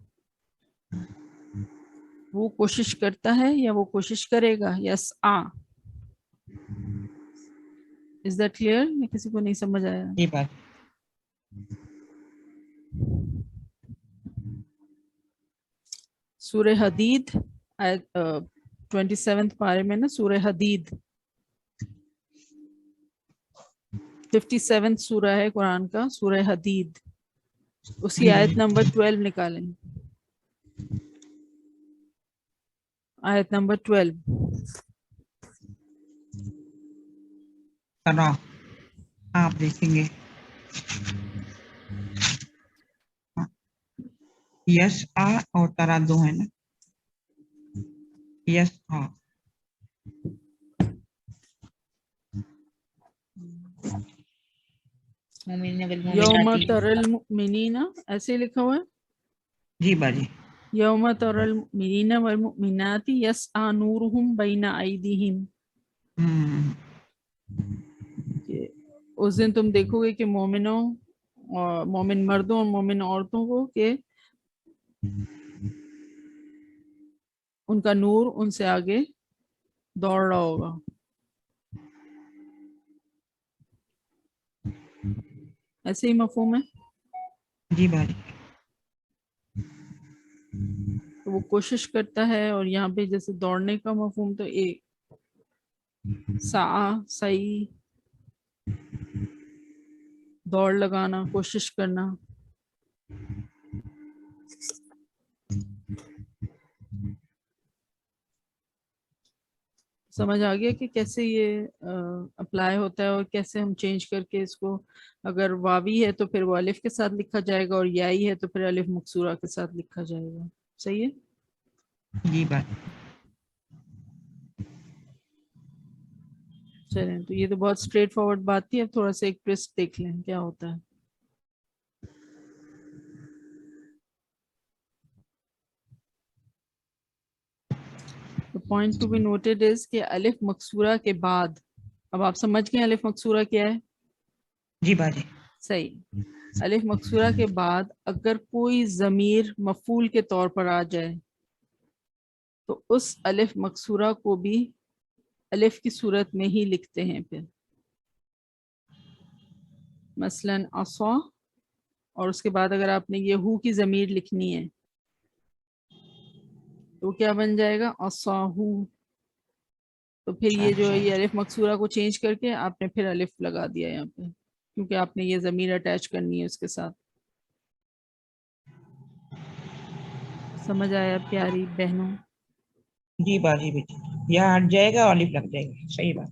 وہ کوشش کرتا ہے یا وہ کوشش کرے گا، یس آ. Is that clear? کسی کو نہیں سمجھ آیا؟ جی بات. سورہ حدید 27 پارے میں نا، سورہ حدید 57 سورہ ہے قرآن کا، سورہ حدید، اس کی آیت نمبر 12 نکالیں. آیت نمبر 12. ترا آپ دیکھیں گے، یس آ اور ترا دو ہے نا، یس آ. یوم تری المؤمنین ایسے لکھا ہوا ہے. جی باجی. یوم تری المؤمنین والمؤمنات یسعی نورہم بین ایدیہم، کہ اس دن تم دیکھو گے کہ مومنوں اور مومن مردوں اور مومن عورتوں کو کہ ان کا نور ان سے آگے دوڑ رہا ہوگا. ایسے ہی مفہوم ہے. جی باجی. تو وہ کوشش کرتا ہے، اور یہاں پہ جیسے دوڑنے کا مفہوم تو ایک سعی سعی دوڑ لگانا، کوشش کرنا. سمجھ آ گیا کہ کیسے یہ اپلائی ہوتا ہے اور کیسے ہم چینج کر کے اس کو، اگر واوی ہے تو پھر وہ الف کے ساتھ لکھا جائے گا، اور یائی ہے تو پھر الف مکسورہ کے ساتھ لکھا جائے گا. صحیح ہے؟ جی بات. چلیں، تو یہ تو بہت اسٹریٹ فارورڈ بات تھی. اب تھوڑا سا ایک ٹویسٹ دیکھ لیں کیا ہوتا ہے. The point to be noted is کہ الف مکسورہ کے بعد، اب آپ سمجھ گئے الف مکسورہ کیا ہے؟ جی بات. صحیح. الف مکسورہ کے بعد اگر کوئی ضمیر مفعول کے طور پر آ جائے تو اس الف مکسورہ کو بھی الف کی صورت میں ہی لکھتے ہیں پھر. مثلا عصا، اور اس کے بعد اگر آپ نے یہ ہو کی ضمیر لکھنی ہے تو کیا بن جائے گا؟ عصاہو. تو پھر یہ جو ہے یہ الف مکسورہ کو چینج کر کے آپ نے پھر الف لگا دیا یہاں پہ، کیونکہ آپ نے یہ ضمیر اٹیچ کرنی ہے اس کے ساتھ. سمجھ آیا پیاری بہنوں؟ جی باجی بیٹی، یا ہٹ جائے گا اور الف لگ جائے گا. صحیح بات.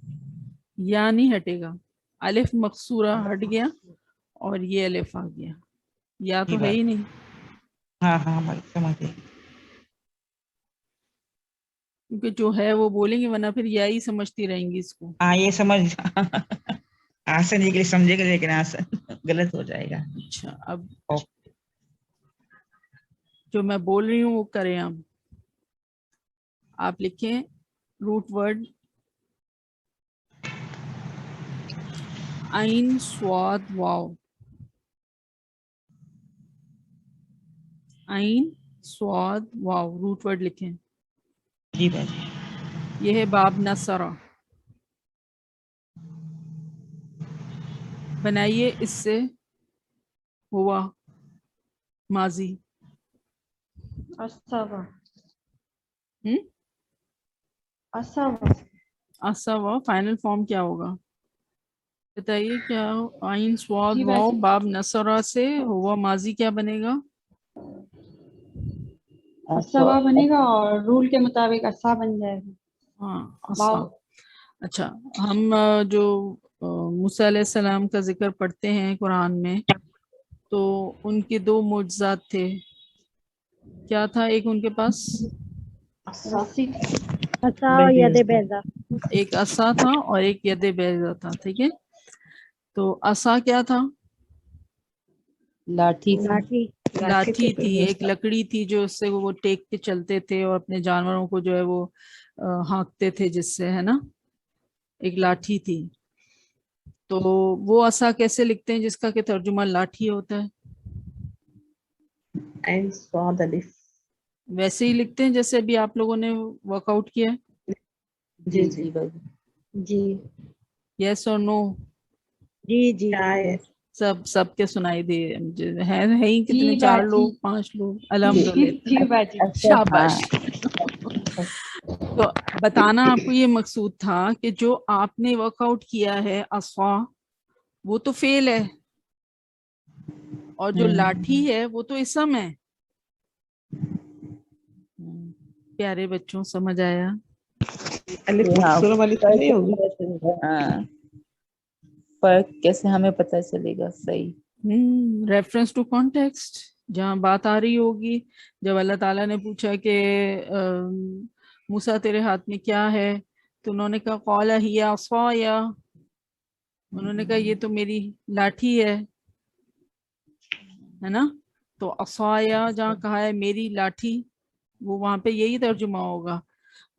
یا نہیں ہٹے گا، الف مکسورہ ہٹ گیا اور یہ الف آ گیا، یا جی تو ہے بات. ہی نہیں. ہاں ہاں بھائی سمجھ گئے. کیونکہ جو ہے وہ بولیں گے، ورنہ پھر یا ہی سمجھتی رہیں گی اس کو. ہاں یہ سمجھ آسن یہ کہ سمجھے گا، لیکن آسن غلط ہو جائے گا. اچھا، اب جو میں بول رہی ہوں وہ کریں. اب آپ لکھیں روٹ ورڈ عین صاد واو. عین صاد واو روٹ ورڈ لکھیں. جی باجی. یہ ہے باب نصرہ. بنائیے اس سے ہوا ماضی. اسوا. اسوا. اسوا فائنل فارم کیا ہوگا بتائیے؟ کیا عین صاد جی واو باجی. باب نصرہ سے ہوا ماضی کیا بنے گا؟ اسوا بنے گا، اور رول کے مطابق اسا بن جائے گا. ہاں اسا. واو. اچھا، ہم جو موسیٰ علیہ السلام کا ذکر پڑھتے ہیں قرآن میں، تو ان کے دو معجزات تھے. کیا تھا ایک ان کے پاس؟ رسی. عصا اور ید بیضا. ایک عصا تھا اور ایک ید بیضا تھا. ٹھیک ہے، تو عصا کیا تھا؟ لاٹھی تھی. لاٹھی. لاٹھی تھی، ایک لکڑی تھی جو اس سے وہ ٹیک کے چلتے تھے اور اپنے جانوروں کو جو ہے وہ ہانکتے تھے جس سے، ہے نا. ایک لاٹھی تھی. تو وہ عصا کیسے لکھتے ہیں جس کا کہ ترجمہ لاٹھی ہوتا ہے؟ عین صاد الف. ویسے ہی لکھتے ہیں جیسے ابھی آپ لوگوں نے ورک آؤٹ کیا. جی جی باجی. جی یس اور نو؟ جی جی. سب کے سنائی دے مجھے. ہے ہی جی کتنے؟ 4 باجی. لوگ 5 لوگ؟ الحمدللہ. جی باجی. شاباش. تو بتانا آپ کو یہ مقصود تھا کہ جو آپ نے ورک آؤٹ کیا ہے عصا، وہ تو فعل ہے، اور جو لاٹھی ہے وہ تو اسم ہے. پیارے بچوں سمجھ آیا؟ الف مکسورہ والی تو نہیں ہوگی. ہاں، فرق کیسے ہمیں پتہ چلے گا؟ صحیح. ریفرنس ٹو کانٹیکسٹ جہاں بات آ رہی ہوگی. جب اللہ تعالیٰ نے پوچھا کہ موسیٰ تیرے ہاتھ میں کیا ہے، تو انہوں نے کہا قال ہی عصای، انہوں نے کہا یہ تو میری لاٹھی ہے نا. تو عصای جہاں کہا ہے میری لاٹھی، وہ وہاں پہ یہی ترجمہ ہوگا.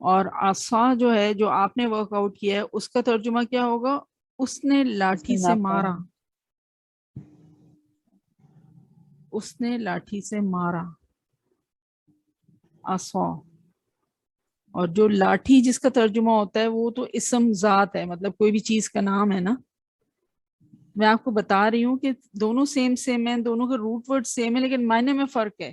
اور عصا جو ہے جو آپ نے ورک آؤٹ کیا ہے، اس کا ترجمہ کیا ہوگا؟ اس نے لاٹھی سے مارا. اس نے لاٹھی سے مارا، عصا. اور جو لاٹھی جس کا ترجمہ ہوتا ہے وہ تو اسم ذات ہے، مطلب کوئی بھی چیز کا نام ہے نا. میں آپ کو بتا رہی ہوں کہ دونوں سیم ہیں، دونوں کے روٹ ورڈ سیم ہے، لیکن معنی میں فرق ہے.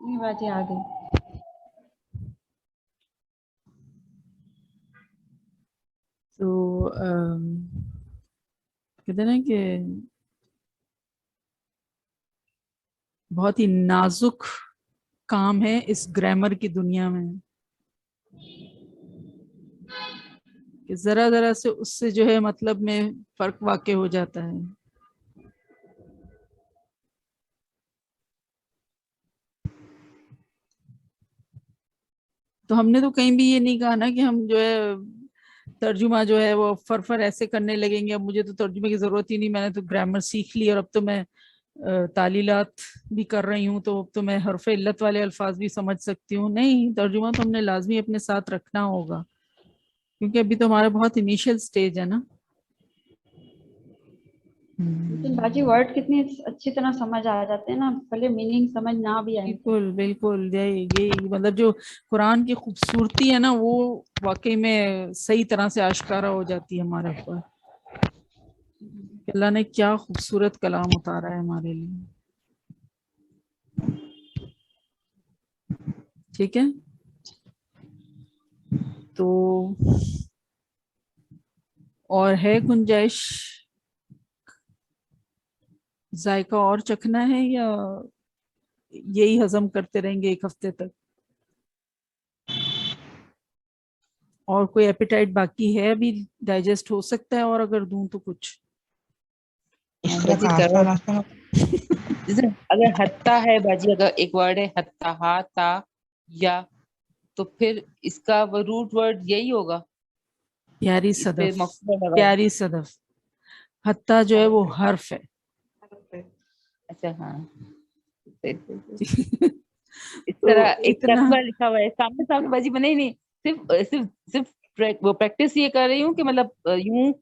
نہیں باجی آ گئی. تو کہتے ہیں نا کہ بہت ہی نازک کام ہے اس گرامر کی دنیا میں کہ ذرا ذرا سے اس سے جو ہے مطلب میں فرق واقع ہو جاتا ہے. تو ہم نے تو کہیں بھی یہ نہیں کہا نا کہ ہم جو ہے ترجمہ جو ہے وہ فرفر ایسے کرنے لگیں گے. اب مجھے تو ترجمے کی ضرورت ہی نہیں, میں نے تو گرامر سیکھ لی اور اب تو میں تعلیلات بھی کر رہی ہوں تو اب تو میں حرف علت والے الفاظ بھی سمجھ سکتی ہوں. نہیں, ترجمہ تو ہم نے لازمی اپنے ساتھ رکھنا ہوگا کیونکہ ابھی تو ہمارا بہت انیشیل سٹیج ہے نا. لیکن باجی ورڈ کتنی اچھی طرح سمجھ آ جاتے ہیں نا, بھلے میننگ سمجھ نہ بھی آئے. بالکل بالکل, یہی مطلب جو قرآن کی خوبصورتی ہے نا وہ واقعی میں صحیح طرح سے آشکارا ہو جاتی ہے ہمارے اوپر. اللہ نے کیا خوبصورت کلام اتارا ہے ہمارے لیے. ٹھیک ہے, تو اور ہے گنجائش ذائقہ اور چکھنا ہے یا یہی ہضم کرتے رہیں گے ایک ہفتے تک؟ اور کوئی ایپیٹائٹ باقی ہے ابھی ڈائجسٹ ہو سکتا ہے اور اگر دوں تو کچھ باجی کرو. جیسے اگر حتیٰ ہے باجی, اگر ایک ورڈ ہے حتیٰ ہا تا یا, تو پھر اس کا وہ روٹ ورڈ یہی ہوگا. پیاری اس پہ صدف, مقصود لگا. پیاری صدف, حتیٰ جو ہے وہ حرف ہے. اچھا ہاں, اس طرح ایک اتنا کتبہ لکھا ہوا ہے سامنے سامنے باجی بنے ہی نہیں, صرف وہ پریکٹس یہ کر رہی ہوں کہ مطلب یوں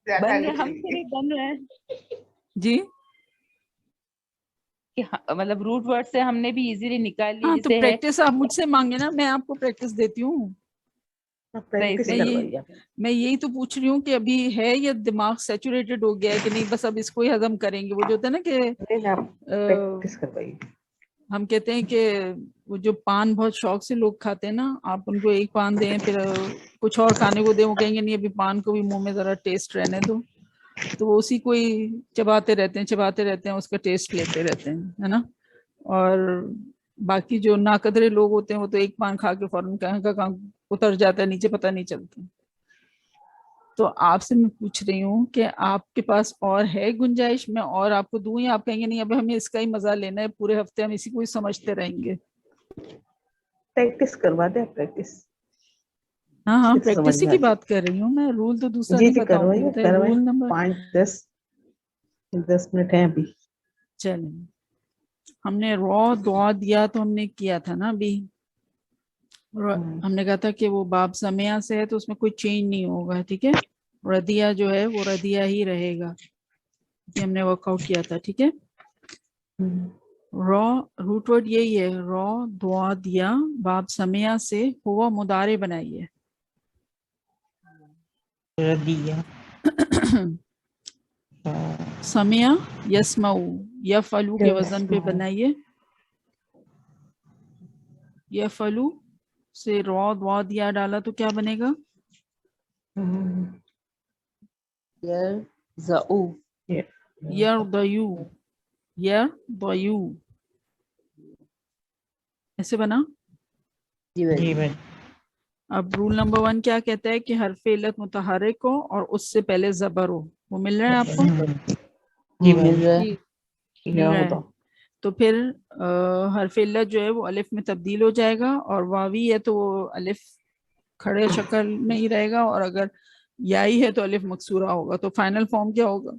بن رہے, ہم سے بن رہے ہیں جی کہ مطلب روٹ ورڈ سے ہم نے بھی ایزیلی نکال لی. ہاں, تو جیسے ہے پریکٹس آپ مجھ سے مانگے نا, میں آپ کو پریکٹس دیتی ہوں. میں یہی تو پوچھ رہی ہوں کہ ابھی ہے یا دماغ سیچوریٹڈ ہو گیا ہے کہ نہیں بس اب اس کو ہی ہضم کریں گے. وہ جو ہوتا ہے نا کہ ہم کہتے ہیں کہ وہ جو پان بہت شوق سے لوگ کھاتے ہیں نا, آپ ان کو ایک پان دیں پھر کچھ اور کھانے کو دیں, وہ کہیں گے نہیں ابھی پان کو بھی منہ میں ذرا ٹیسٹ رہنے دو, تو وہ اسی کو ہی چباتے رہتے ہیں اس کا ٹیسٹ لیتے رہتے ہیں, ہے نا. اور باقی جو ناقدرے لوگ ہوتے ہیں وہ تو ایک پان کھا کے فوراً کہاں اتر جاتا ہے نیچے, پتہ نہیں چلتا. تو آپ سے میں پوچھ رہی ہوں کہ آپ کے پاس اور ہے گنجائش, میں اور آپ کو دوں یا آپ کہیں گے نہیں اب ہمیں اس کا ہی مزہ لینا ہے, پورے ہفتے ہم اسی کو ہی سمجھتے رہیں گے. پریکٹس کروا دیں, پریکٹس. ہاں پریکٹس کی بات کر رہی ہوں میں, رول تو دوسرا جی نہیں جی بتاؤں گی. بتائیے رول نمبر 5-10 منٹ ہیں ابھی. چلیں, ہم نے رو دعا دیا تو ہم نے کیا تھا نا ابھی, ہم نے کہا تھا کہ وہ باب سمیہ سے ہے تو اس میں کوئی چینج نہیں ہوگا. ٹھیک ہے, ردیہ جو ہے وہ ردیہ ہی رہے گا, یہ ہم نے ورک آؤٹ کیا تھا. ٹھیک ہے, رو روٹ ورڈ یہی ہے, رو دعا دیا باب سمیہ سے ہوا مضارع بنائیے. سمیہ یسمعو یفعلو کے وزن پہ بنائیے. یفعلو سے رو دعا دیا ڈالا تو کیا بنے گا؟ یرزعو, یرضیو, یرضیو ایسے بنا. جی بھائی. اب رول نمبر 1 کیا کہتا ہے کہ حرف علت متحرک ہو اور اس سے پہلے زبر ہو. وہ مل رہا ہے آپ کو؟ مل رہا ہے. مل رہا ہے. تو پھر حرف علت جو ہے وہ الف میں تبدیل ہو جائے گا, اور واوی ہے تو وہ الف کھڑے شکل میں ہی رہے گا, اور اگر یائی ہے تو الف مکسورہ ہوگا. تو فائنل فارم کیا ہوگا؟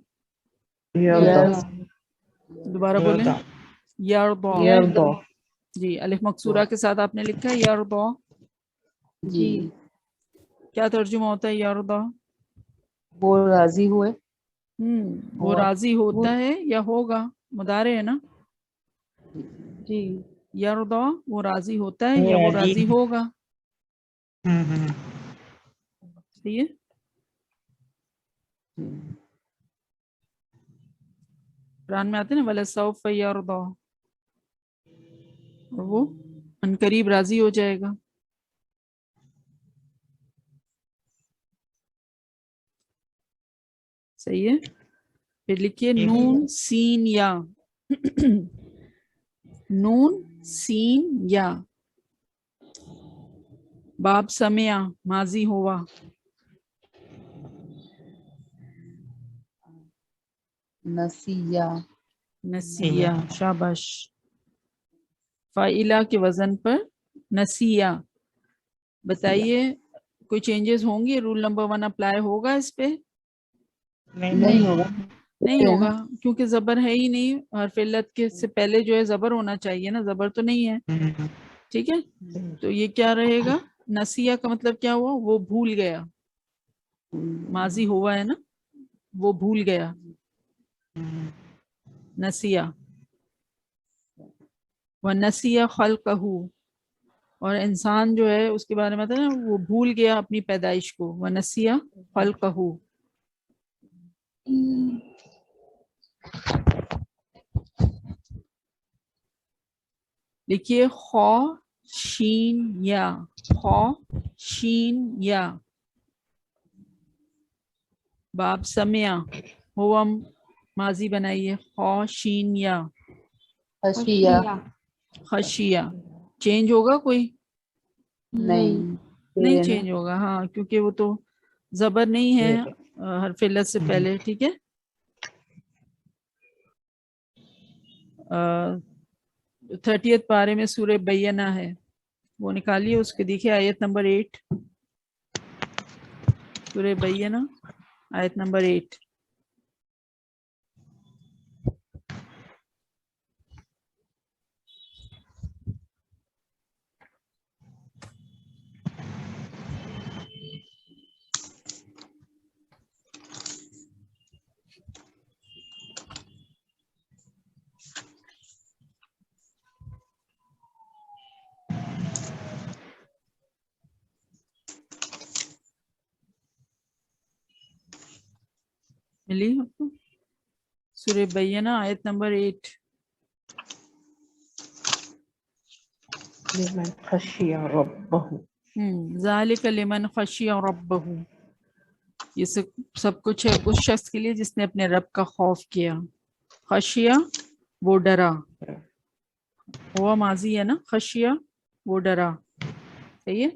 دوبارہ بولیں. یرضا. جی, الف مکسورہ کے ساتھ آپ نے لکھا ہے یرضا. جی, کیا ترجمہ ہوتا ہے یرضا؟ وہ راضی ہوئے. وہ راضی ہوتا ہے یا ہوگا, مضارع ہے نا. جی, یرضا وہ راضی ہوتا ہے یا وہ راضی ہوگا. صحیح ہے. قرآن میں آتے ہیں نا وَلَسَوْفَ يَرْضَىٰ, اور وہ عنقریب راضی ہو جائے گا. صحیح ہے. پھر لکھیے نون سین یا. نون سین یا. باب سمع ماضی ہوا. نسیہ نسیہ شاباش. فائلہ کے وزن پر نسیہ. بتائیے کوئی چینجز ہوں گے؟ رول نمبر 1 اپلائی ہوگا اس پہ؟ نہیں ہوگا. نہیں ہوگا کیونکہ زبر ہے ہی نہیں. حرف علت کے سے پہلے جو ہے زبر ہونا چاہیے نا، زبر تو نہیں ہے. ٹھیک ہے، تو یہ کیا رہے گا؟ نسیہ کا مطلب کیا ہوا؟ وہ بھول گیا. ماضی ہوا ہے نا، وہ بھول گیا. نسیہ. وَنَسِيَ خَلْقَهُ، اور انسان جو ہے اس کے بارے میں نا وہ بھول گیا اپنی پیدائش کو. وَنَسِيَ خَلْقَهُ. دیکھیے خو شین یا. خو شین یا. باب سمع ہوا ماضی بنائیے. خو شین یا. خشیہ خشیہ. چینج ہوگا کوئی؟ نہیں ہے چینج ہوگا. ہاں کیونکہ وہ تو زبر نہیں ہے حرف علت سے پہلے. ٹھیک ہے. 30th پارے میں سورہ بینہ ہے، وہ نکالیے اس کے. دیکھیے آیت نمبر 8. سورہ بینہ آیت نمبر 8. ملی آپ کو؟ سورہ بینہ آیت نمبر 8. لمن خشی ربہ. ذالک لمن خشی ربہ. یہ سب کچھ ہے اس شخص کے لیے جس نے اپنے رب کا خوف کیا. خشیہ وہ ڈرا. ہوا ماضی ہے نا، خشیہ وہ ڈرا. صحیح ہے.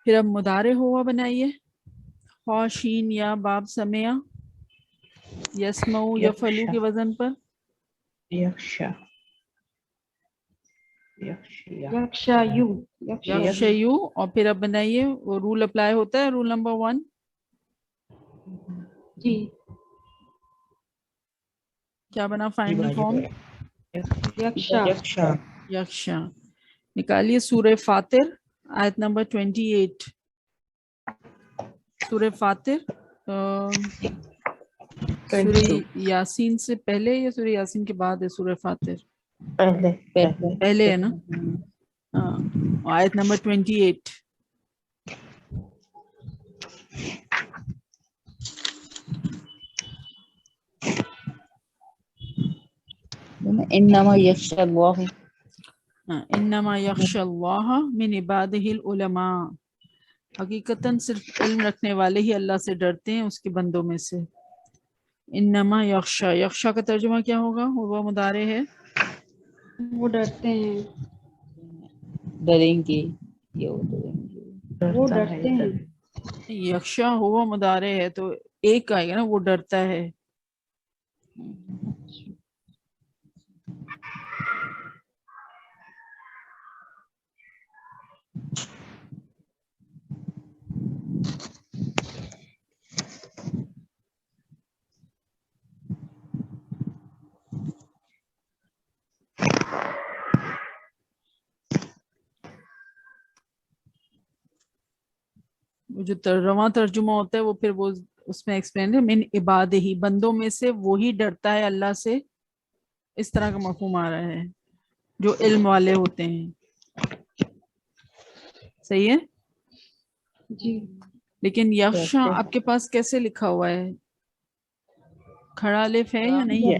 پھر اب مضارع ہوا بنائیے. خوشین یا باب سمع. یسمع یفعلو کے وزن پر. یخشا. یکشایو. یخشیو. اور پھر اب بنائیے وہ رول اپلائی ہوتا ہے. رول نمبر 1 جی. کیا بنا فائنل فارم؟ یکشا. یکشا. نکالیے سورہ فاطر آیت نمبر 28. سورہ فاطر سورہ یاسین سے پہلے یا سورہ یاسین کے بعد ہے سورہ فاطر؟ پہلے ہے نا. ہاں آیت نمبر 28. انما یخشی اللہ. انما یخشی اللہ من عبادہ العلماء. حقیقتاً صرف علم رکھنے والے ہی اللہ سے ڈرتے ہیں اس کے بندوں میں سے. انما یخشی. یخشی کا ترجمہ کیا ہوگا؟ وہ مضارع ہے. وہ ڈرتے ہیں. ڈریں گے یا وہ ڈریں گے. وہ ڈرتے ہیں. یخشا ہوا مضارع ہے تو ایک آئے گا نا، وہ ڈرتا ہے. جو رواں ترجمہ ہوتا ہے وہ پھر وہ اس میں ایکسپلین ہے من عبادہ ہی، بندوں میں سے وہی ڈرتا ہے اللہ سے. اس طرح کا مفہوم آ رہا ہے جو علم والے ہوتے ہیں. صحیح ہے. جی. لیکن یخشا آپ کے پاس کیسے لکھا ہوا ہے؟ کھڑا الف ہے یا نہیں ہے؟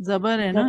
زبر ہے نا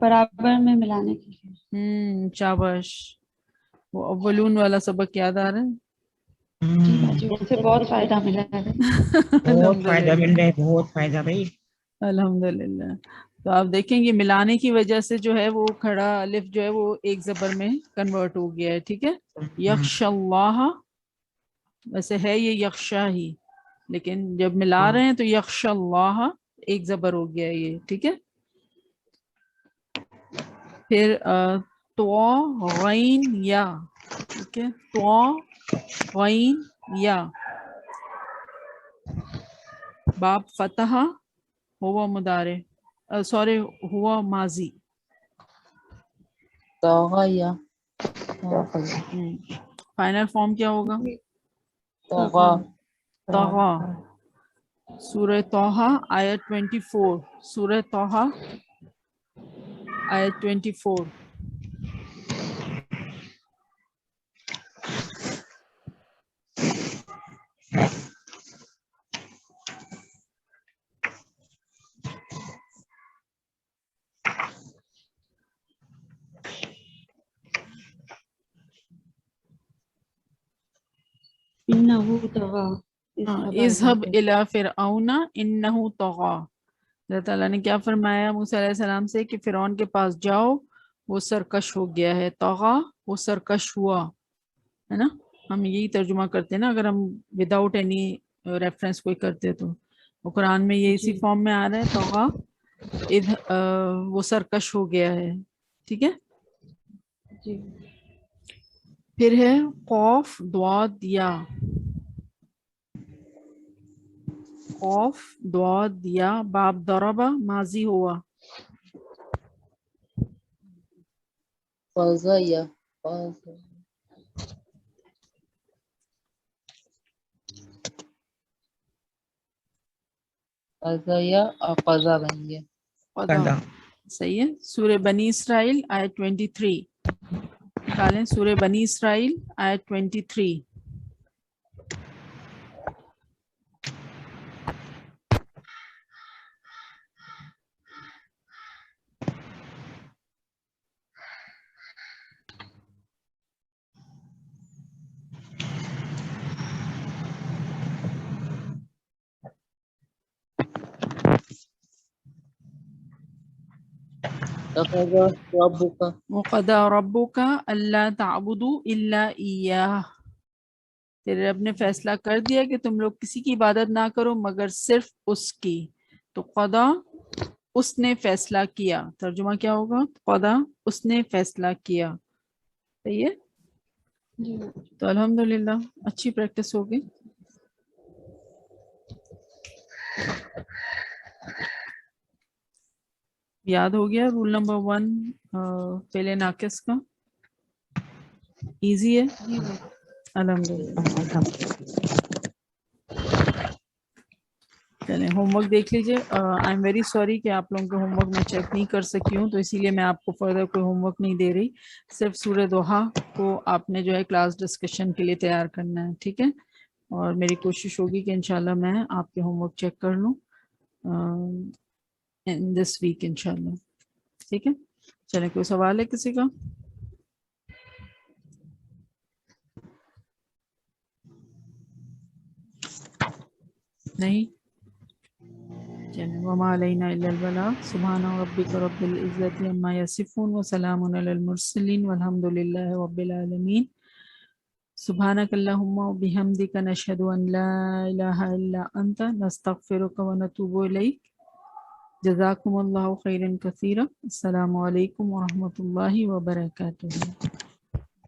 برابر میں ملانے کے لیے. شاباش وہ اولون والا سبق یاد آ رہا ہے جی باجی اس سے بہت فائدہ ملا ہے. بہت فائدہ مل رہا ہے، بہت فائدہ بھائی. الحمد للہ. تو آپ دیکھیں گے ملانے کی وجہ سے جو ہے وہ کھڑا الف جو ہے وہ ایک زبر میں کنورٹ ہو گیا ہے. ٹھیک ہے یخش اللہ ویسے ہے یہ یخشا ہی لیکن جب ملا رہے ہیں تو یخش اللہ ایک زبر ہو گیا ہے یہ. ٹھیک ہے پھر تو غین یا ٹھیک ہے تو غین یا باب فتح ہوا مضارع سوری ہوا ماضی طاغیہ فائنل فارم کیا ہوگا طغا طغا. سورہ طٰہٰ آیت 24 سورہ طٰہٰ آیت 24 انہو طغا اذهب الى فرعون انہ طغا. اللہ تعالیٰ نے کیا فرمایا موسیٰ علیہ السلام سے کہ فرعون کے پاس جاؤ وہ سرکش ہو گیا ہے. طغا وہ سرکش ہوا ہے نا. ہم یہی ترجمہ کرتے ہیں نا اگر ہم وداؤٹ اینی ریفرنس کوئی کرتے تو وہ قرآن میں یہ اسی فارم میں آ رہا ہے طغا وہ سرکش ہو گیا ہے. ٹھیک ہے جی پھر ہے قوف ضاد یا قوف ضاد یا باب ضربہ ماضی ہوا فضیہ فضیہ اور قضا بن گیا. قضا صحیح ہے. سورہ بنی اسرائیل آیت 23 نکالیں سورہ بنی اسرائیل آیت 23 تقضى ربك وقضى ربك الا تعبدوا الا اياه. تیرے رب نے فیصلہ کر دیا کہ تم لوگ کسی کی عبادت نہ کرو مگر صرف اس کی. تو قضا اس نے فیصلہ کیا. ترجمہ کیا ہوگا قضا اس نے فیصلہ کیا. صحیح ہے جی تو الحمدللہ اچھی پریکٹس ہوگی. یاد ہو گیا رول نمبر 1 فعل ناقص کا ایزی ہے الحمدللہ. چلیں ہوم ورک دیکھ لیجیے. آئی ایم ویری سوری کہ آپ لوگوں کے ہوم ورک میں چیک نہیں کر سکی ہوں تو اسی لیے میں آپ کو فردر کوئی ہوم ورک نہیں دے رہی. صرف سورہ ضحیٰ کو آپ نے جو ہے کلاس ڈسکشن کے لیے تیار کرنا ہے. ٹھیک ہے اور میری کوشش ہوگی کہ انشاءاللہ میں آپ کے ہوم ورک چیک کر لوں دس ویک انشاءاللہ. ٹھیک ہے چلیں کوئی سوال ہے کسی کا نہیں چلیں وما علینا الا البلاغ. سبحان ربک رب العزت عما یصفون وسلام علی المرسلین والحمد للہ رب العالمین. سبحانک اللہم وبحمدک نشہد ان لا الہ الا انت نستغفرک ونتوب الیک. جزاکم اللہ خیرا کثیرا. السلام علیکم ورحمۃ اللہ وبرکاتہ.